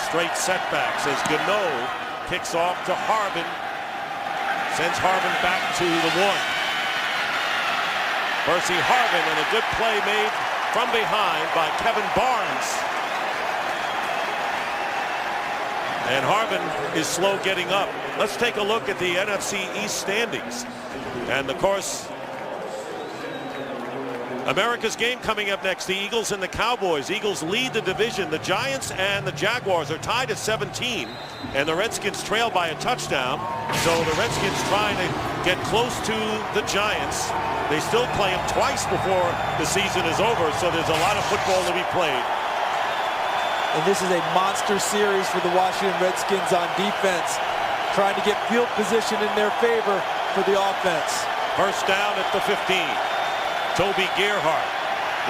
straight setbacks, as Gano kicks off to Harbin, sends Harbin back to the 1. Percy Harbin, and a good play made from behind by Kevin Barnes. And Harbin is slow getting up. Let's take a look at the NFC East standings. And of course, America's game coming up next, the Eagles and the Cowboys. Eagles lead the division. The Giants and the Jaguars are tied at 17, and the Redskins trail by a touchdown. So the Redskins trying to get close to the Giants. They still play them twice before the season is over, so there's a lot of football to be played. And this is a monster series for the Washington Redskins on defense, trying to get field position in their favor for the offense. First down at the 15. Toby Gerhart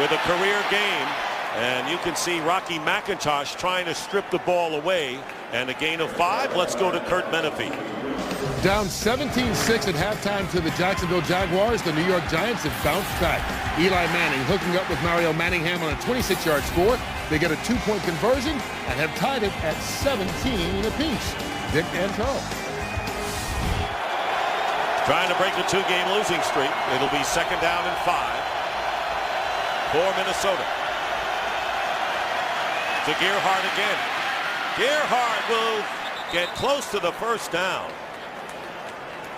with a career game, and you can see Rocky McIntosh trying to strip the ball away, and a gain of 5. Let's go to Kurt Menefee. Down 17-6 at halftime to the Jacksonville Jaguars. The New York Giants have bounced back. Eli Manning hooking up with Mario Manningham on a 26-yard score. They get a 2-point conversion and have tied it at 17 apiece. Dick Antrell trying to break a 2-game losing streak. It'll be 2nd down and 5 for Minnesota. To Gerhart again. Gerhart will get close to the first down.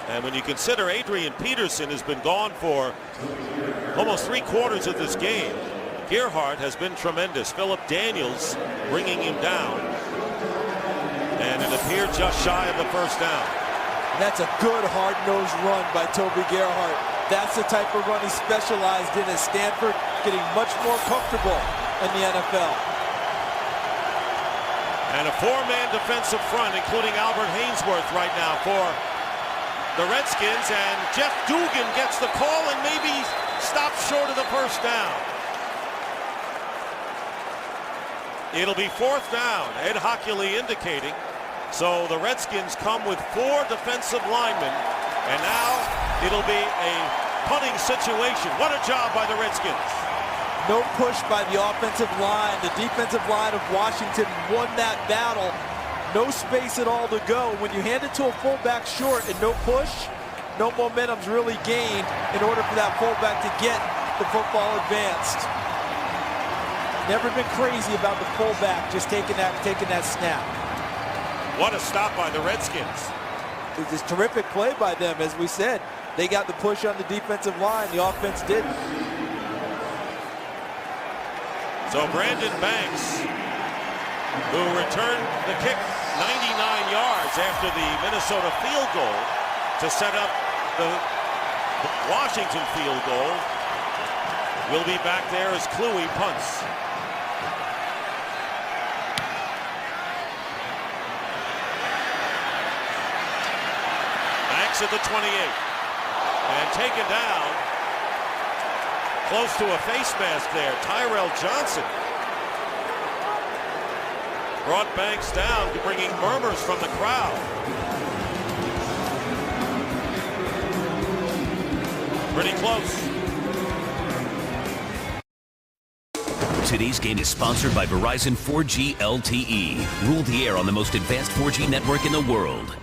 And when you consider Adrian Peterson has been gone for almost 3/4 of this game, Gerhart has been tremendous. Philip Daniels bringing him down. And it appeared just shy of the first down. That's a good hard-nosed run by Toby Gerhart. That's the type of run he specialized in at Stanford, getting much more comfortable in the NFL. And a 4-man defensive front, including Albert Hainsworth right now for the Redskins, and Jeff Dugan gets the call and maybe stops short of the first down. It'll be 4th down. Ed Hockley indicating. So the Redskins come with 4 defensive linemen, and now it'll be a punting situation. What a job by the Redskins. No push by the offensive line. The defensive line of Washington won that battle. No space at all to go. When you hand it to a fullback short and no push, no momentum's really gained in order for that fullback to get the football advanced. Never been crazy about the fullback just taking that snap. What a stop by the Redskins. It was a terrific play by them, as we said. They got the push on the defensive line. The offense didn't. So Brandon Banks, who returned the kick 99 yards after the Minnesota field goal to set up the Washington field goal, will be back there as Kluwe punts. Banks at the 28 and taken down. Close to a face mask there, Tyrell Johnson. Brought Banks down, bringing murmurs from the crowd. Pretty close. Today's game is sponsored by Verizon 4G LTE. Rule the air on the most advanced 4G network in the world.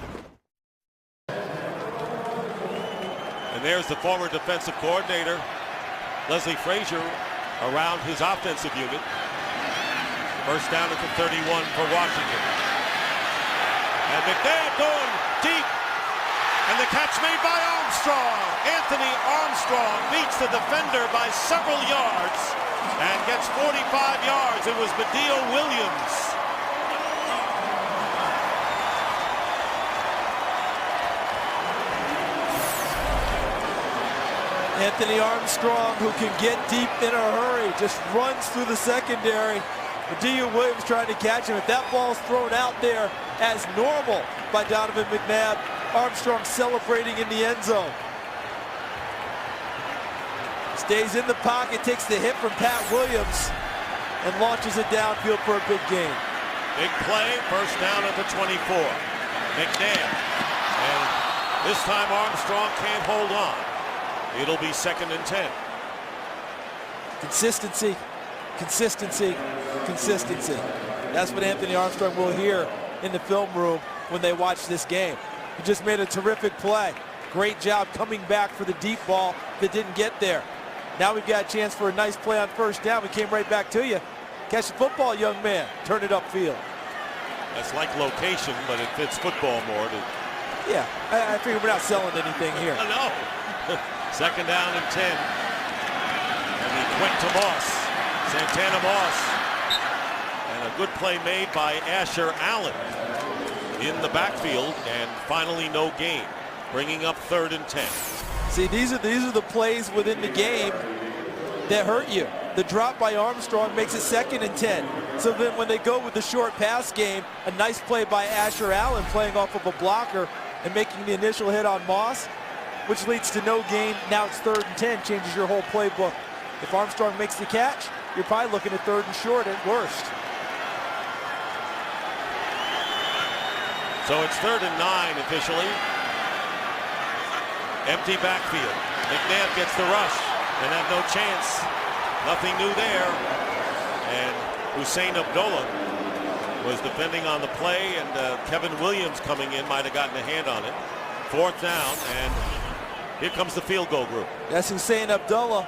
And there's the former defensive coordinator, Leslie Frazier, around his offensive unit. First down at the 31 for Washington. And McNabb going deep. And the catch made by Armstrong. Anthony Armstrong beats the defender by several yards and gets 45 yards. It was Medea Williams. Anthony Armstrong, who can get deep in a hurry, just runs through the secondary. Medea Williams trying to catch him. If that ball's thrown out there as normal by Donovan McNabb, Armstrong celebrating in the end zone. Stays in the pocket, takes the hit from Pat Williams, and launches it downfield for a big gain. Big play, first down at the 24. McNabb. And this time Armstrong can't hold on. It'll be 2nd and 10. Consistency, consistency, consistency. That's what Anthony Armstrong will hear in the film room when they watch this game. He just made a terrific play. Great job coming back for the deep ball that didn't get there. Now we've got a chance for a nice play on first down. We came right back to you. Catch the football, young man. Turn it upfield. That's like location, but it fits football more. Yeah, I figure we're not selling anything here. No. 2nd down and 10. And he quick to Moss. Santana Moss. And a good play made by Asher Allen in the backfield, and finally no gain, bringing up 3rd and 10. See, these are the plays within the game that hurt you. The drop by Armstrong makes it 2nd and 10. So then when they go with the short pass game, a nice play by Asher Allen playing off of a blocker and making the initial hit on Moss, which leads to no gain. Now it's 3rd and 10, changes your whole playbook. If Armstrong makes the catch, you're probably looking at 3rd and short at worst. So it's 3rd and 9 officially. Empty backfield. McNabb gets the rush and have no chance. Nothing new there. And Hussein Abdullah was defending on the play, and Kevin Williams coming in might have gotten a hand on it. 4th down, and here comes the field goal group. That's Hussein Abdullah.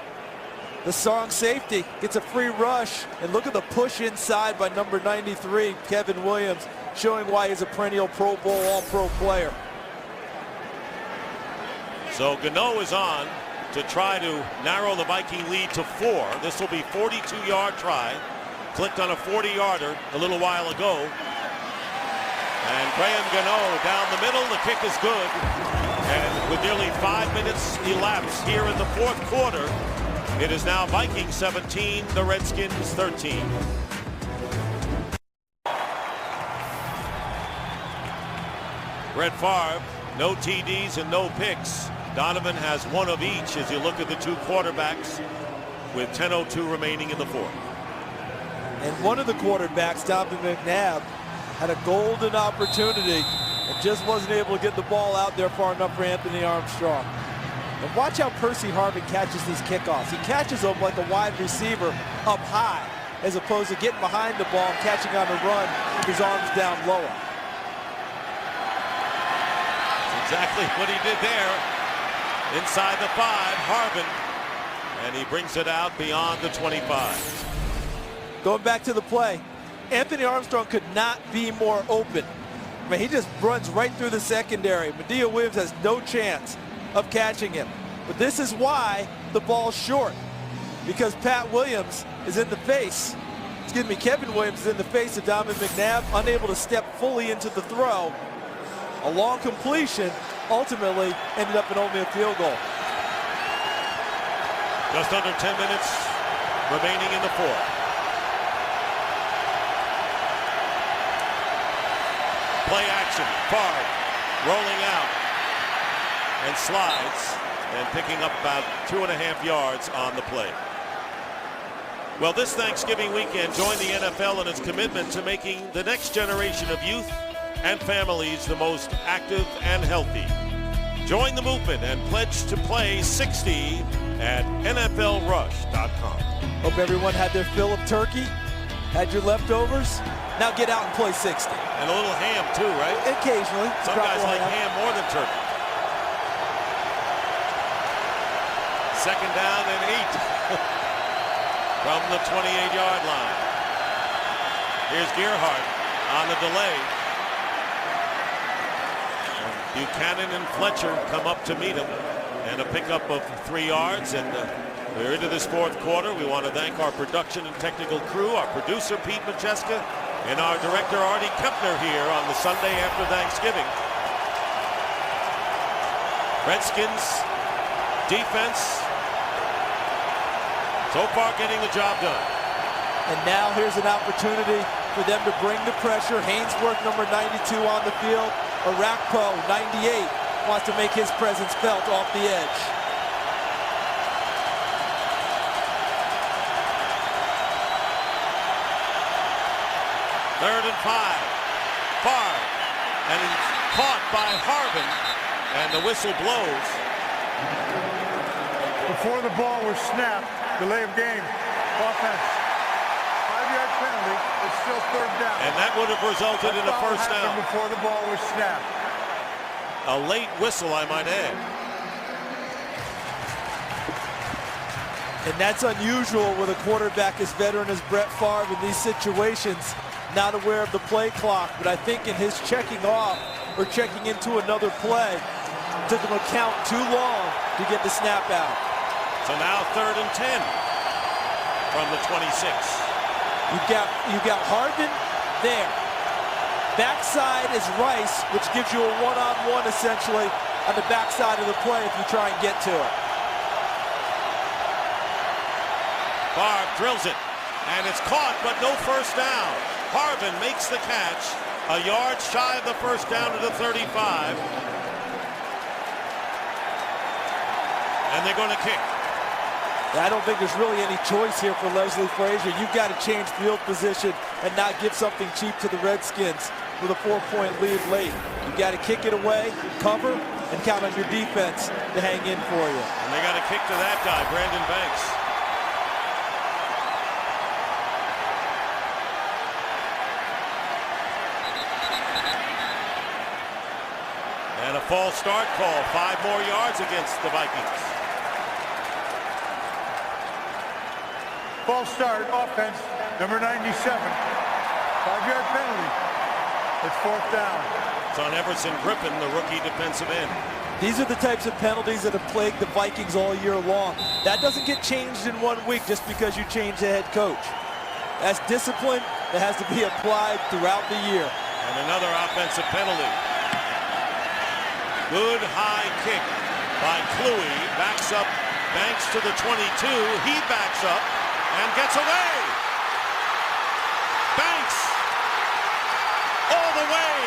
The song safety gets a free rush, and look at the push inside by number 93, Kevin Williams, showing why he's a perennial Pro Bowl, All-Pro player. So Gano is on to try to narrow the Viking lead to 4. This will be 42-yard try. Clicked on a 40-yarder a little while ago. And Graham Gano down the middle. The kick is good. And with nearly 5 minutes elapsed here in the 4th quarter, it is now Vikings 17, the Redskins 13. Brett Favre, no TDs and no picks. Donovan has one of each as you look at the two quarterbacks with 10:02 remaining in the 4th. And one of the quarterbacks, Donovan McNabb, had a golden opportunity and just wasn't able to get the ball out there far enough for Anthony Armstrong. And watch how Percy Harvin catches these kickoffs. He catches them like a wide receiver up high, as opposed to getting behind the ball and catching on the run with his arms down lower. That's exactly what he did there. Inside the 5, Harvin, and he brings it out beyond the 25. Going back to the play, Anthony Armstrong could not be more open. I mean, he just runs right through the secondary. Medea Williams has no chance of catching him. But this is why the ball's short, because Pat Williams is in the face. Excuse me, Kevin Williams is in the face of Donovan McNabb, unable to step fully into the throw. A long completion ultimately ended up in only a field goal. Just under 10 minutes remaining in the 4th. Play action, Favre rolling out and slides and picking up about 2.5 yards on the play. Well, this Thanksgiving weekend, join the NFL in its commitment to making the next generation of youth and families the most active and healthy. Join the movement and pledge to play 60 at NFLrush.com. Hope everyone had their fill of turkey, had your leftovers. Now get out and play 60. And a little ham too, right? Occasionally. Some guys like ham more than turkey. Second down and 8 from the 28-yard line. Here's Gerhardt on the delay. Buchanan and Fletcher come up to meet him, and a pickup of 3 yards. And we're into this fourth quarter. We want to thank our production and technical crew, our producer Pete Macheska, and our director Artie Kepner here on the Sunday after Thanksgiving. Redskins defense so far getting the job done. And now here's an opportunity for them to bring the pressure. Hainsworth, number 92, on the field. Arakpo, 98, wants to make his presence felt off the edge. Third and 5. Far. And it's caught by Harvin. And the whistle blows. Before the ball was snapped, delay of game, offense. 5-yard penalty, it's still third down. And that would have resulted in a first down. Before the ball was snapped. A late whistle, I might add. And that's unusual with a quarterback as veteran as Brett Favre in these situations, not aware of the play clock. But I think in his checking off or checking into another play, it took him a count too long to get the snap out. So now third and 10 from the 26. You got Harvin there. Backside is Rice, which gives you a one-on-one essentially on the backside of the play if you try and get to it. Favre drills it, and it's caught, but no first down. Harvin makes the catch, a yard shy of the first down to the 35. And they're going to kick. I don't think there's really any choice here for Leslie Frazier. You've got to change field position and not give something cheap to the Redskins with a 4-point lead late. You've got to kick it away, cover, and count on your defense to hang in for you. And they got to kick to that guy, Brandon Banks. And a false start call, 5 more yards against the Vikings. False start, offense, number 97. 5-yard penalty. It's fourth down. It's on Everson Griffin, the rookie defensive end. These are the types of penalties that have plagued the Vikings all year long. That doesn't get changed in 1 week just because you change the head coach. That's discipline that has to be applied throughout the year. And another offensive penalty. Good high kick by Kluwe. Backs up Banks to the 22. He backs up and gets away. Banks all the way.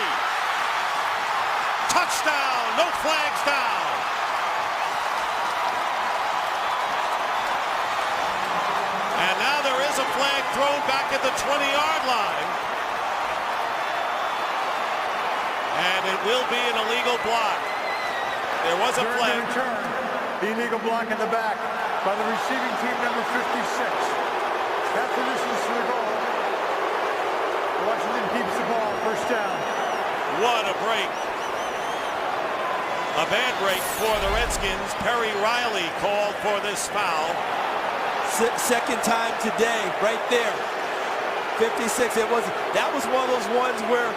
Touchdown. No flags down. And now there is a flag thrown back at the 20-yard line. And it will be an illegal block. There was a flag. Return. The illegal block in the back by the receiving team, number 56. After this is the goal. Washington keeps the ball, first down. What a break. A bad break for the Redskins. Perry Riley called for this foul. Second time today, right there. 56. That was one of those ones where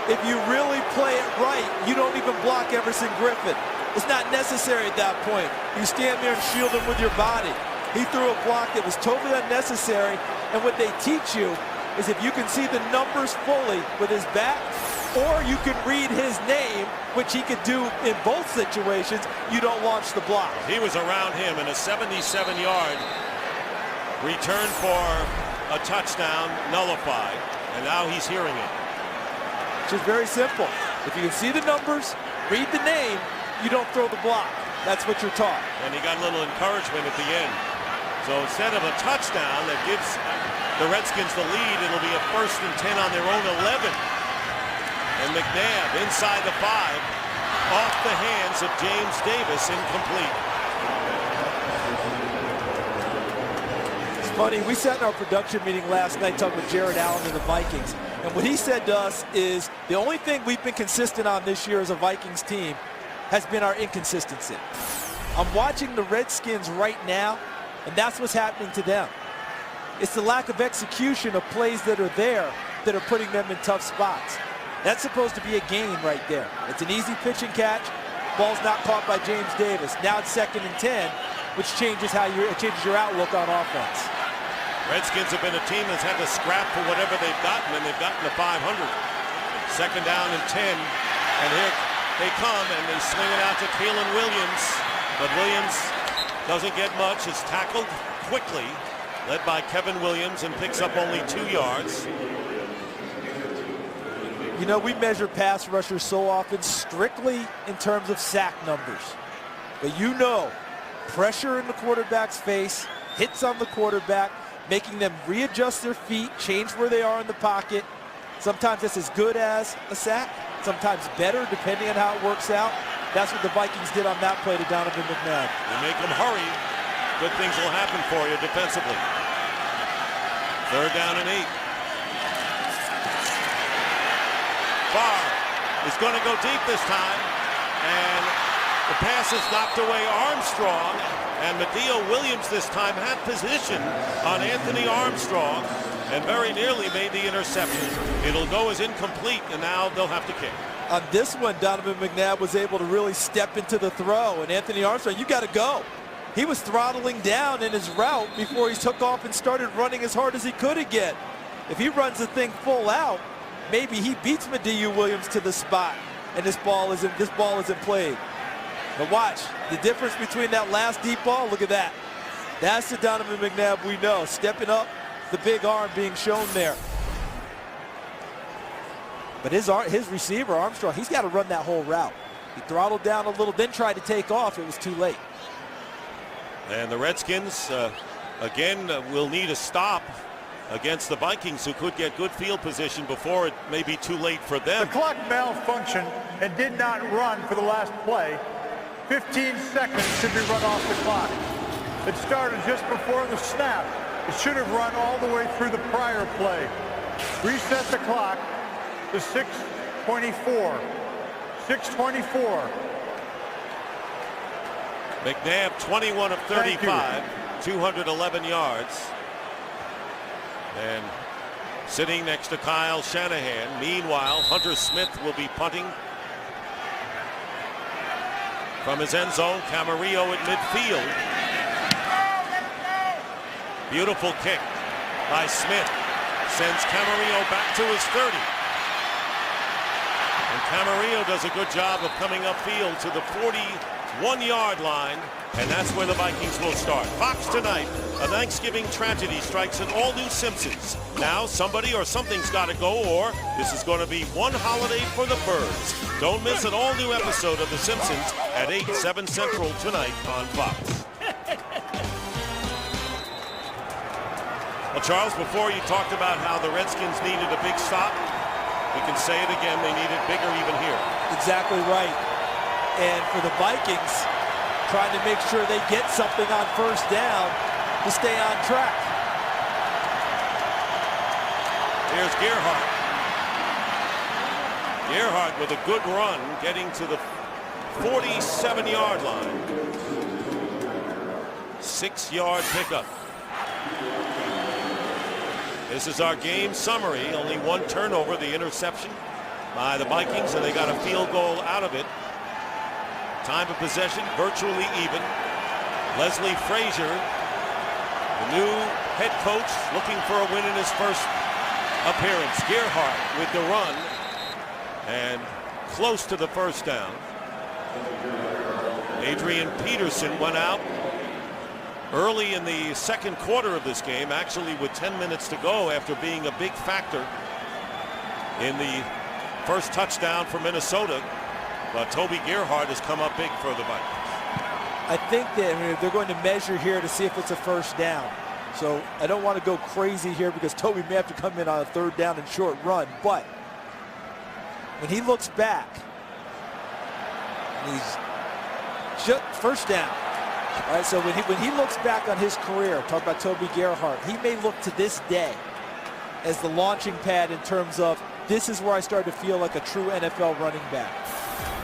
if you really play it right, you don't even block Everson Griffin. It's not necessary at that point. You stand there and shield him with your body. He threw a block that was totally unnecessary, and what they teach you is if you can see the numbers fully with his back, or you can read his name, which he could do in both situations, you don't launch the block. He was around him in a 77-yard return for a touchdown, nullified, and now he's hearing it. Which is very simple. If you can see the numbers, read the name, you don't throw the block. That's what you're taught. And he got a little encouragement at the end. So instead of a touchdown that gives the Redskins the lead, it'll be a 1st and 10 on their own 11. And McNabb inside the 5, off the hands of James Davis, incomplete. It's funny, we sat in our production meeting last night talking with Jared Allen and the Vikings. And what he said to us is the only thing we've been consistent on this year as a Vikings team has been our inconsistency. I'm watching the Redskins right now, and that's what's happening to them. It's the lack of execution of plays that are there that are putting them in tough spots. That's supposed to be a gain right there. It's an easy pitch and catch. Ball's not caught by James Davis. Now it's 2nd and 10, which changes your outlook on offense. Redskins have been a team that's had to scrap for whatever they've gotten, and they've gotten to 500. 2nd down and 10, and here they come, and they swing it out to Kalen Williams, but Williams doesn't get much. It's tackled quickly, led by Kevin Williams, and picks up only 2 yards. You know, we measure pass rushers so often strictly in terms of sack numbers. But you know, pressure in the quarterback's face, hits on the quarterback, making them readjust their feet, change where they are in the pocket. Sometimes that's as good as a sack, sometimes better depending on how it works out. That's what the Vikings did on that play to Donovan McNabb. You make them hurry, good things will happen for you defensively. 3rd down and 8. Barr is going to go deep this time, and the pass is knocked away Armstrong, and Medill Williams this time had position on Anthony Armstrong and very nearly made the interception. It'll go as incomplete, and now they'll have to kick. On this one, Donovan McNabb was able to really step into the throw, and Anthony Armstrong, you got to go. He was throttling down in his route before he took off and started running as hard as he could again. If he runs the thing full out, maybe he beats Medill Williams to the spot, and this ball isn't played. But watch, the difference between that last deep ball, look at that. That's the Donovan McNabb we know, stepping up, the big arm being shown there. But his receiver, Armstrong, he's got to run that whole route. He throttled down a little, then tried to take off. It was too late. And the Redskins, again, will need a stop against the Vikings, who could get good field position before it may be too late for them. The clock malfunctioned and did not run for the last play. 15 seconds should be run off the clock. It started just before the snap. It should have run all the way through the prior play. Reset the clock to 6:24. 6:24. McNabb, 21 of 35, 211 yards. And sitting next to Kyle Shanahan. Meanwhile, Hunter Smith will be punting from his end zone. Camarillo at midfield. Beautiful kick by Smith. Sends Camarillo back to his 30. And Camarillo does a good job of coming upfield to the 41-yard line. And that's where the Vikings will start. Fox tonight, a Thanksgiving tragedy strikes an all-new Simpsons. Now somebody or something's got to go, or this is going to be one holiday for the birds. Don't miss an all-new episode of The Simpsons at 8, 7 Central tonight on Fox. Well, Charles, before you talked about how the Redskins needed a big stop, we can say it again, they need it bigger even here. Exactly right. And for the Vikings, trying to make sure they get something on 1st down to stay on track. Here's Gerhardt. Gerhardt with a good run, getting to the 47-yard line. 6-yard pickup. This is our game summary. Only one turnover, the interception by the Vikings, and they got a field goal out of it. Time of possession virtually even. Leslie Frazier, the new head coach, looking for a win in his first appearance. Gerhardt with the run and close to the 1st down. Adrian Peterson went out early in the 2nd quarter of this game, actually with 10 minutes to go, after being a big factor in the first touchdown for Minnesota. But Toby Gerhardt has come up big for the Vikings. I think that they're going to measure here to see if it's a first down. So I don't want to go crazy here because Toby may have to come in on a third down and short run. But when he looks back, he's just first down. All right, so when he looks back on his career, talk about Toby Gerhart, he may look to this day as the launching pad in terms of this is where I started to feel like a true NFL running back.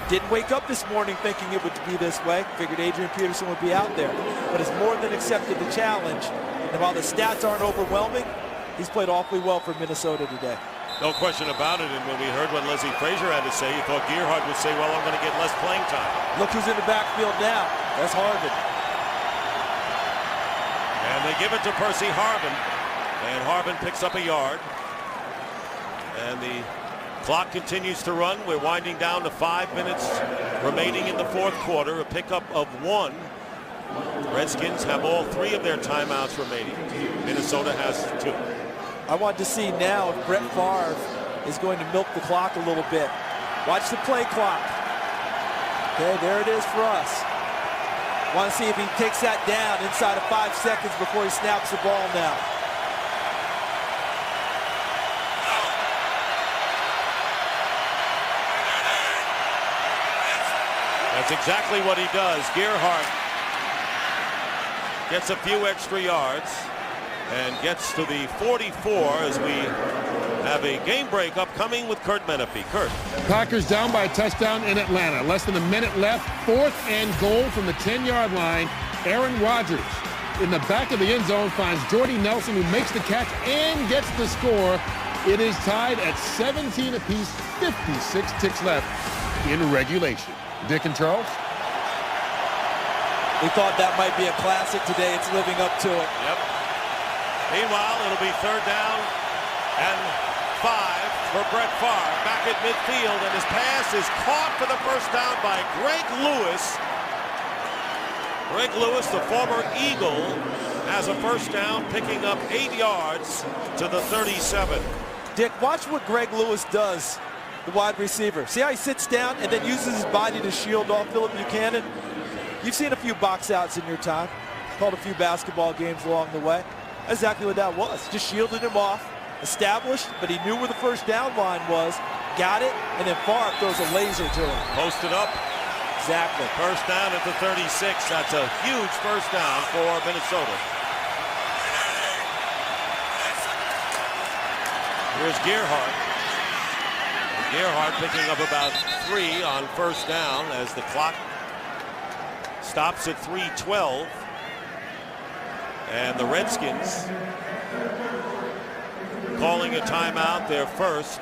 Didn't wake up this morning thinking it would be this way. Figured Adrian Peterson would be out there, but has more than accepted the challenge. And while the stats aren't overwhelming, he's played awfully well for Minnesota today. No question about it. And when we heard what Leslie Frazier had to say, you thought Gerhart would say, well, I'm going to get less playing time. Look who's in the backfield now. That's Harvin. And they give it to Percy Harvin. And Harvin picks up a yard. And the clock continues to run. We're winding down to 5 minutes remaining in the fourth quarter. A pickup of 1. Redskins have all 3 of their timeouts remaining. Minnesota has 2. I want to see now if Brett Favre is going to milk the clock a little bit. Watch the play clock. Okay, there it is for us. Want to see if he takes that down inside of 5 seconds before he snaps the ball now. That's exactly what he does. Gerhart gets a few extra yards and gets to the 44 as we have a game break upcoming with Kurt Menefee. Kurt. Packers down by a touchdown in Atlanta. Less than a minute left. 4th and goal from the 10-yard line. Aaron Rodgers in the back of the end zone finds Jordy Nelson, who makes the catch and gets the score. It is tied at 17 apiece, 56 ticks left in regulation. Dick and Charles? We thought that might be a classic today. It's living up to it. Yep. Meanwhile, it'll be 3rd down and 5 for Brett Favre. Back at midfield, and his pass is caught for the first down by Greg Lewis. Greg Lewis, the former Eagle, has a first down, picking up 8 yards to the 37. Dick, watch what Greg Lewis does, the wide receiver. See how he sits down and then uses his body to shield off Phillip Buchanan? You've seen a few box outs in your time. Called a few basketball games along the way. That's exactly what that was. Just shielded him off, established, but he knew where the first down line was, got it, and then Favre throws a laser to him. Posted up. Exactly. First down at the 36. That's a huge first down for Minnesota. Here's Gerhart. Gerhart picking up about 3 on first down as the clock stops at 3:12. And the Redskins calling a timeout, their first.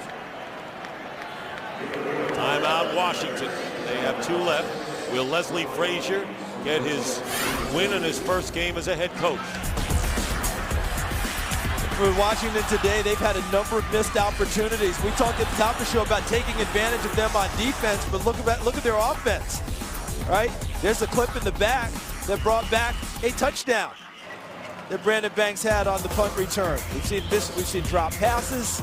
Timeout Washington. They have 2 left. Will Leslie Frazier get his win in his first game as a head coach? For Washington today, they've had a number of missed opportunities. We talked at the top of the show about taking advantage of them on defense, but look at their offense, right? There's a clip in the back that brought back a touchdown that Brandon Banks had on the punt return. We've seen drop passes.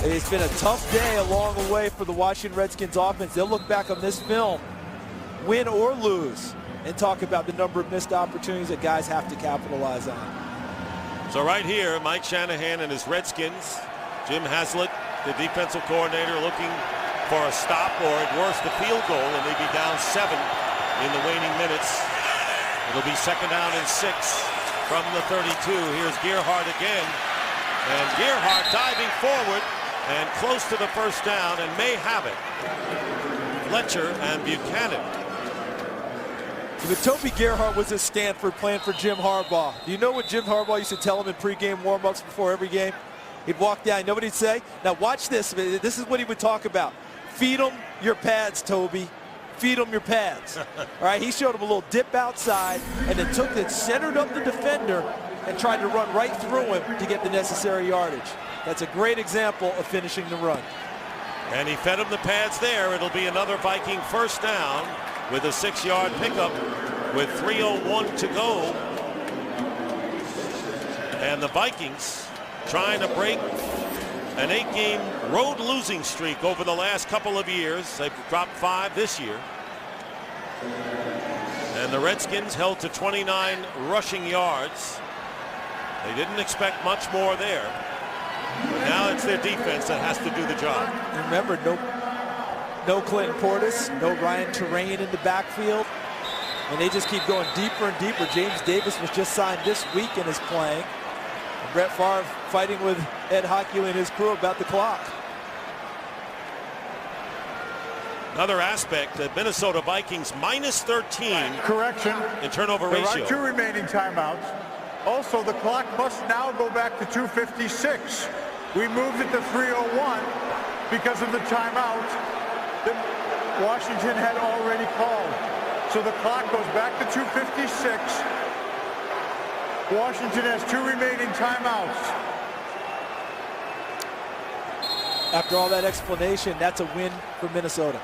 It's been a tough day along the way for the Washington Redskins offense. They'll look back on this film, win or lose, and talk about the number of missed opportunities that guys have to capitalize on. So right here, Mike Shanahan and his Redskins, Jim Haslett, the defensive coordinator, looking for a stop or at worst a field goal, and they'd be down 7 in the waning minutes. It'll be 2nd down and 6 from the 32. Here's Gerhart again, and Gerhart diving forward and close to the first down and may have it. Fletcher and Buchanan. But Toby Gerhart was at Stanford playing for Jim Harbaugh. Do you know what Jim Harbaugh used to tell him in pregame warm-ups before every game? He'd walk down, you know what he'd say? Now watch this. This is what he would talk about. Feed them your pads, Toby. Feed them your pads. All right, he showed him a little dip outside and then took it, centered up the defender, and tried to run right through him to get the necessary yardage. That's a great example of finishing the run. And he fed him the pads there. It'll be another Viking first down with a 6-yard pickup with 3:01 to go. And the Vikings trying to break an 8-game road losing streak over the last couple of years. They've dropped 5 this year. And the Redskins held to 29 rushing yards. They didn't expect much more there. But now it's their defense that has to do the job. Remember, no Clinton Portis, no Ryan Terrain in the backfield. And they just keep going deeper and deeper. James Davis was just signed this week and is playing. And Brett Favre fighting with Ed Hockey and his crew about the clock. Another aspect, the Minnesota Vikings minus 13. Correction. In turnover There ratio. are 2 remaining timeouts. Also, the clock must now go back to 2:56. We moved it to 3:01 because of the timeout that Washington had already called. So the clock goes back to 2:56. Washington has 2 remaining timeouts. After all that explanation, that's a win for Minnesota.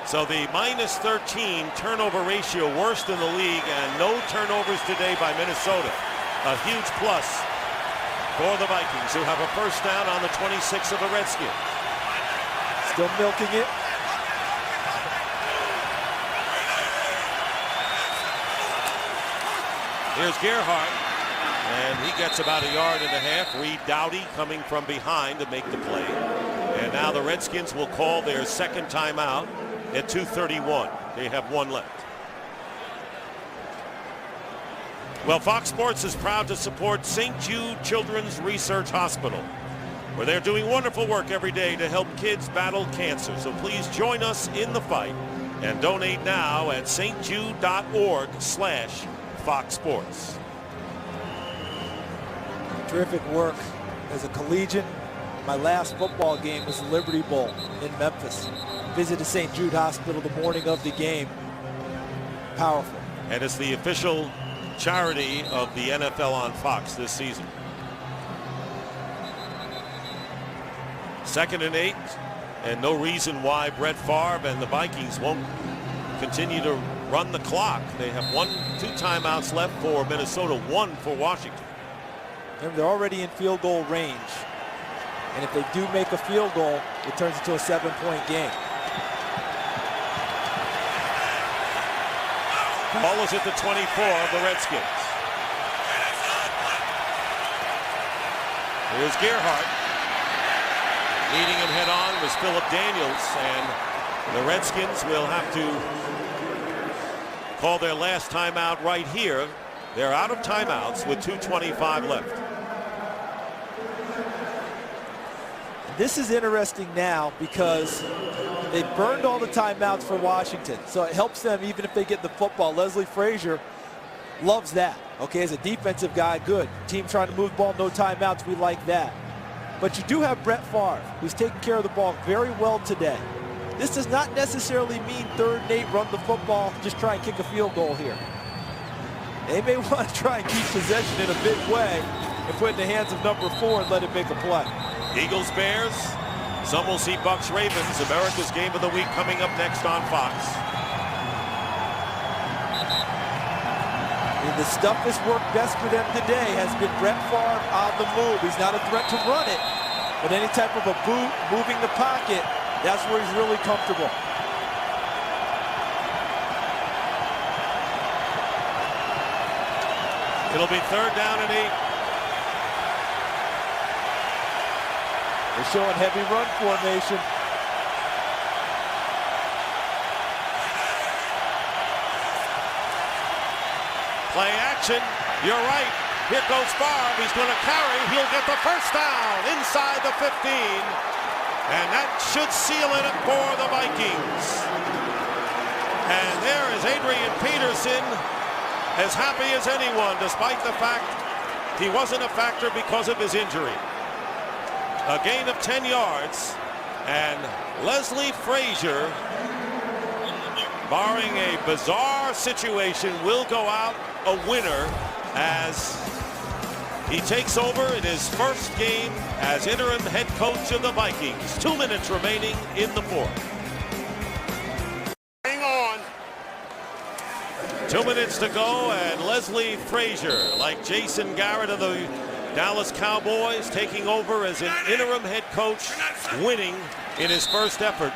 So the minus 13 turnover ratio, worst in the league, and no turnovers today by Minnesota. A huge plus for the Vikings, who have a first down on the 26 of the Redskins. Still milking it. Here's Gerhardt, and he gets about 1.5 yards. Reed Dowdy coming from behind to make the play. And now the Redskins will call their second timeout at 2:31. They have 1 left. Well, Fox Sports is proud to support St. Jude Children's Research Hospital, where they're doing wonderful work every day to help kids battle cancer. So please join us in the fight and donate now at stjude.org/Fox Sports. Terrific work as a collegiate. My last football game was the Liberty Bowl in Memphis. Visited St. Jude Hospital the morning of the game. Powerful. And it's the official charity of the NFL on Fox this season. 2nd and 8, and no reason why Brett Favre and the Vikings won't continue to run the clock. They have 2 timeouts left for Minnesota, 1 for Washington. Remember, they're already in field goal range. And if they do make a field goal, it turns into a 7-point game. Ball is at the 24 of the Redskins. Here's Gerhardt. Leading him head on was Philip Daniels, and the Redskins will have to call their last timeout right here. They're out of timeouts with 2:25 left. This is interesting now because they burned all the timeouts for Washington. So it helps them even if they get the football. Leslie Frazier loves that. Okay, as a defensive guy, good. Team trying to move the ball, no timeouts, we like that. But you do have Brett Favre, who's taking care of the ball very well today. This does not necessarily mean 3rd and 8, run the football, just try and kick a field goal here. They may want to try and keep possession in a big way and put it in the hands of number 4 and let it make a play. Eagles, Bears. Some will see Bucks, Ravens. America's game of the week coming up next on Fox. And the stuff that's worked best for them today has been Brett Favre on the move. He's not a threat to run it, but any type of a boot, moving the pocket, that's where he's really comfortable. It'll be 3rd down and 8. They're showing heavy run formation. Play action. You're right. Here goes Favre. He's going to carry. He'll get the first down inside the 15. And that should seal it for the Vikings. And there is Adrian Peterson, as happy as anyone, despite the fact he wasn't a factor because of his injury. A gain of 10 yards, and Leslie Frazier, barring a bizarre situation, will go out a winner as he takes over in his first game as interim head coach of the Vikings. 2 minutes remaining in the 4th. Hang on. 2 minutes to go, and Leslie Frazier, like Jason Garrett of the Dallas Cowboys, taking over as an interim head coach, winning in his first effort.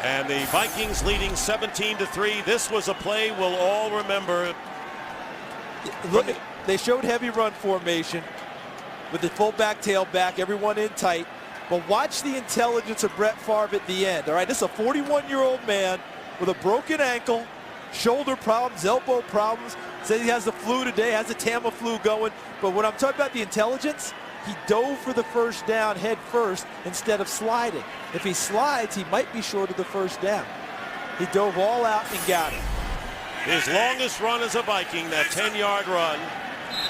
And the Vikings leading 17-3. This was a play we'll all remember. Look, they showed heavy run formation with the fullback, tailback, everyone in tight. But watch the intelligence of Brett Favre at the end. All right, this is a 41-year-old man with a broken ankle, shoulder problems, elbow problems. Says he has the flu today, has the Tamiflu going. But when I'm talking about the intelligence, he dove for the first down head first instead of sliding. If he slides, he might be short of the first down. He dove all out and got it. His longest run as a Viking, that 10-yard run.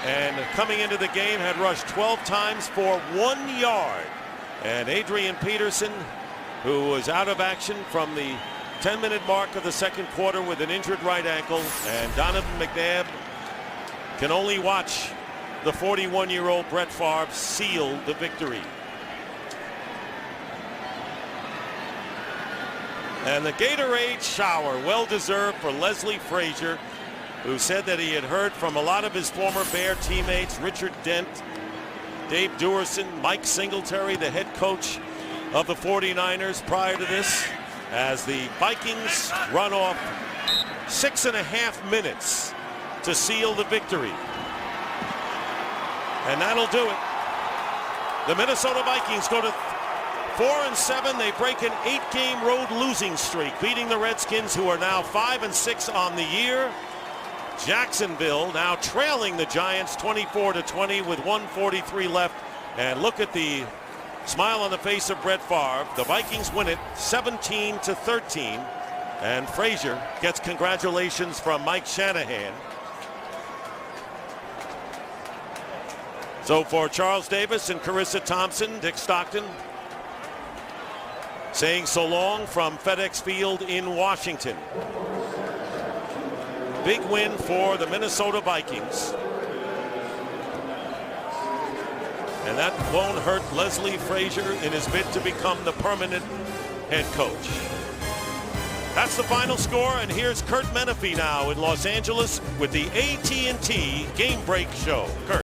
And coming into the game, had rushed 12 times for 1 yard. And Adrian Peterson, who was out of action from the 10-minute mark of the second quarter with an injured right ankle. And Donovan McNabb can only watch the 41-year-old Brett Favre seal the victory. And the Gatorade shower, well-deserved for Leslie Frazier, who said that he had heard from a lot of his former Bear teammates, Richard Dent, Dave Duerson, Mike Singletary, the head coach of the 49ers prior to this, as the Vikings run off 6.5 minutes to seal the victory. And that'll do it. The Minnesota Vikings go to 4-7. They break an 8-game road losing streak, beating the Redskins, who are now 5-6 on the year. Jacksonville now trailing the Giants 24-20 with 1:43 left. And look at the smile on the face of Brett Favre. The Vikings win it 17-13. And Frazier gets congratulations from Mike Shanahan. So for Charles Davis and Carissa Thompson, Dick Stockton saying so long from FedEx Field in Washington. Big win for the Minnesota Vikings. And that won't hurt Leslie Frazier in his bid to become the permanent head coach. That's the final score, and here's Kurt Menefee now in Los Angeles with the AT&T Game Break Show. Kurt.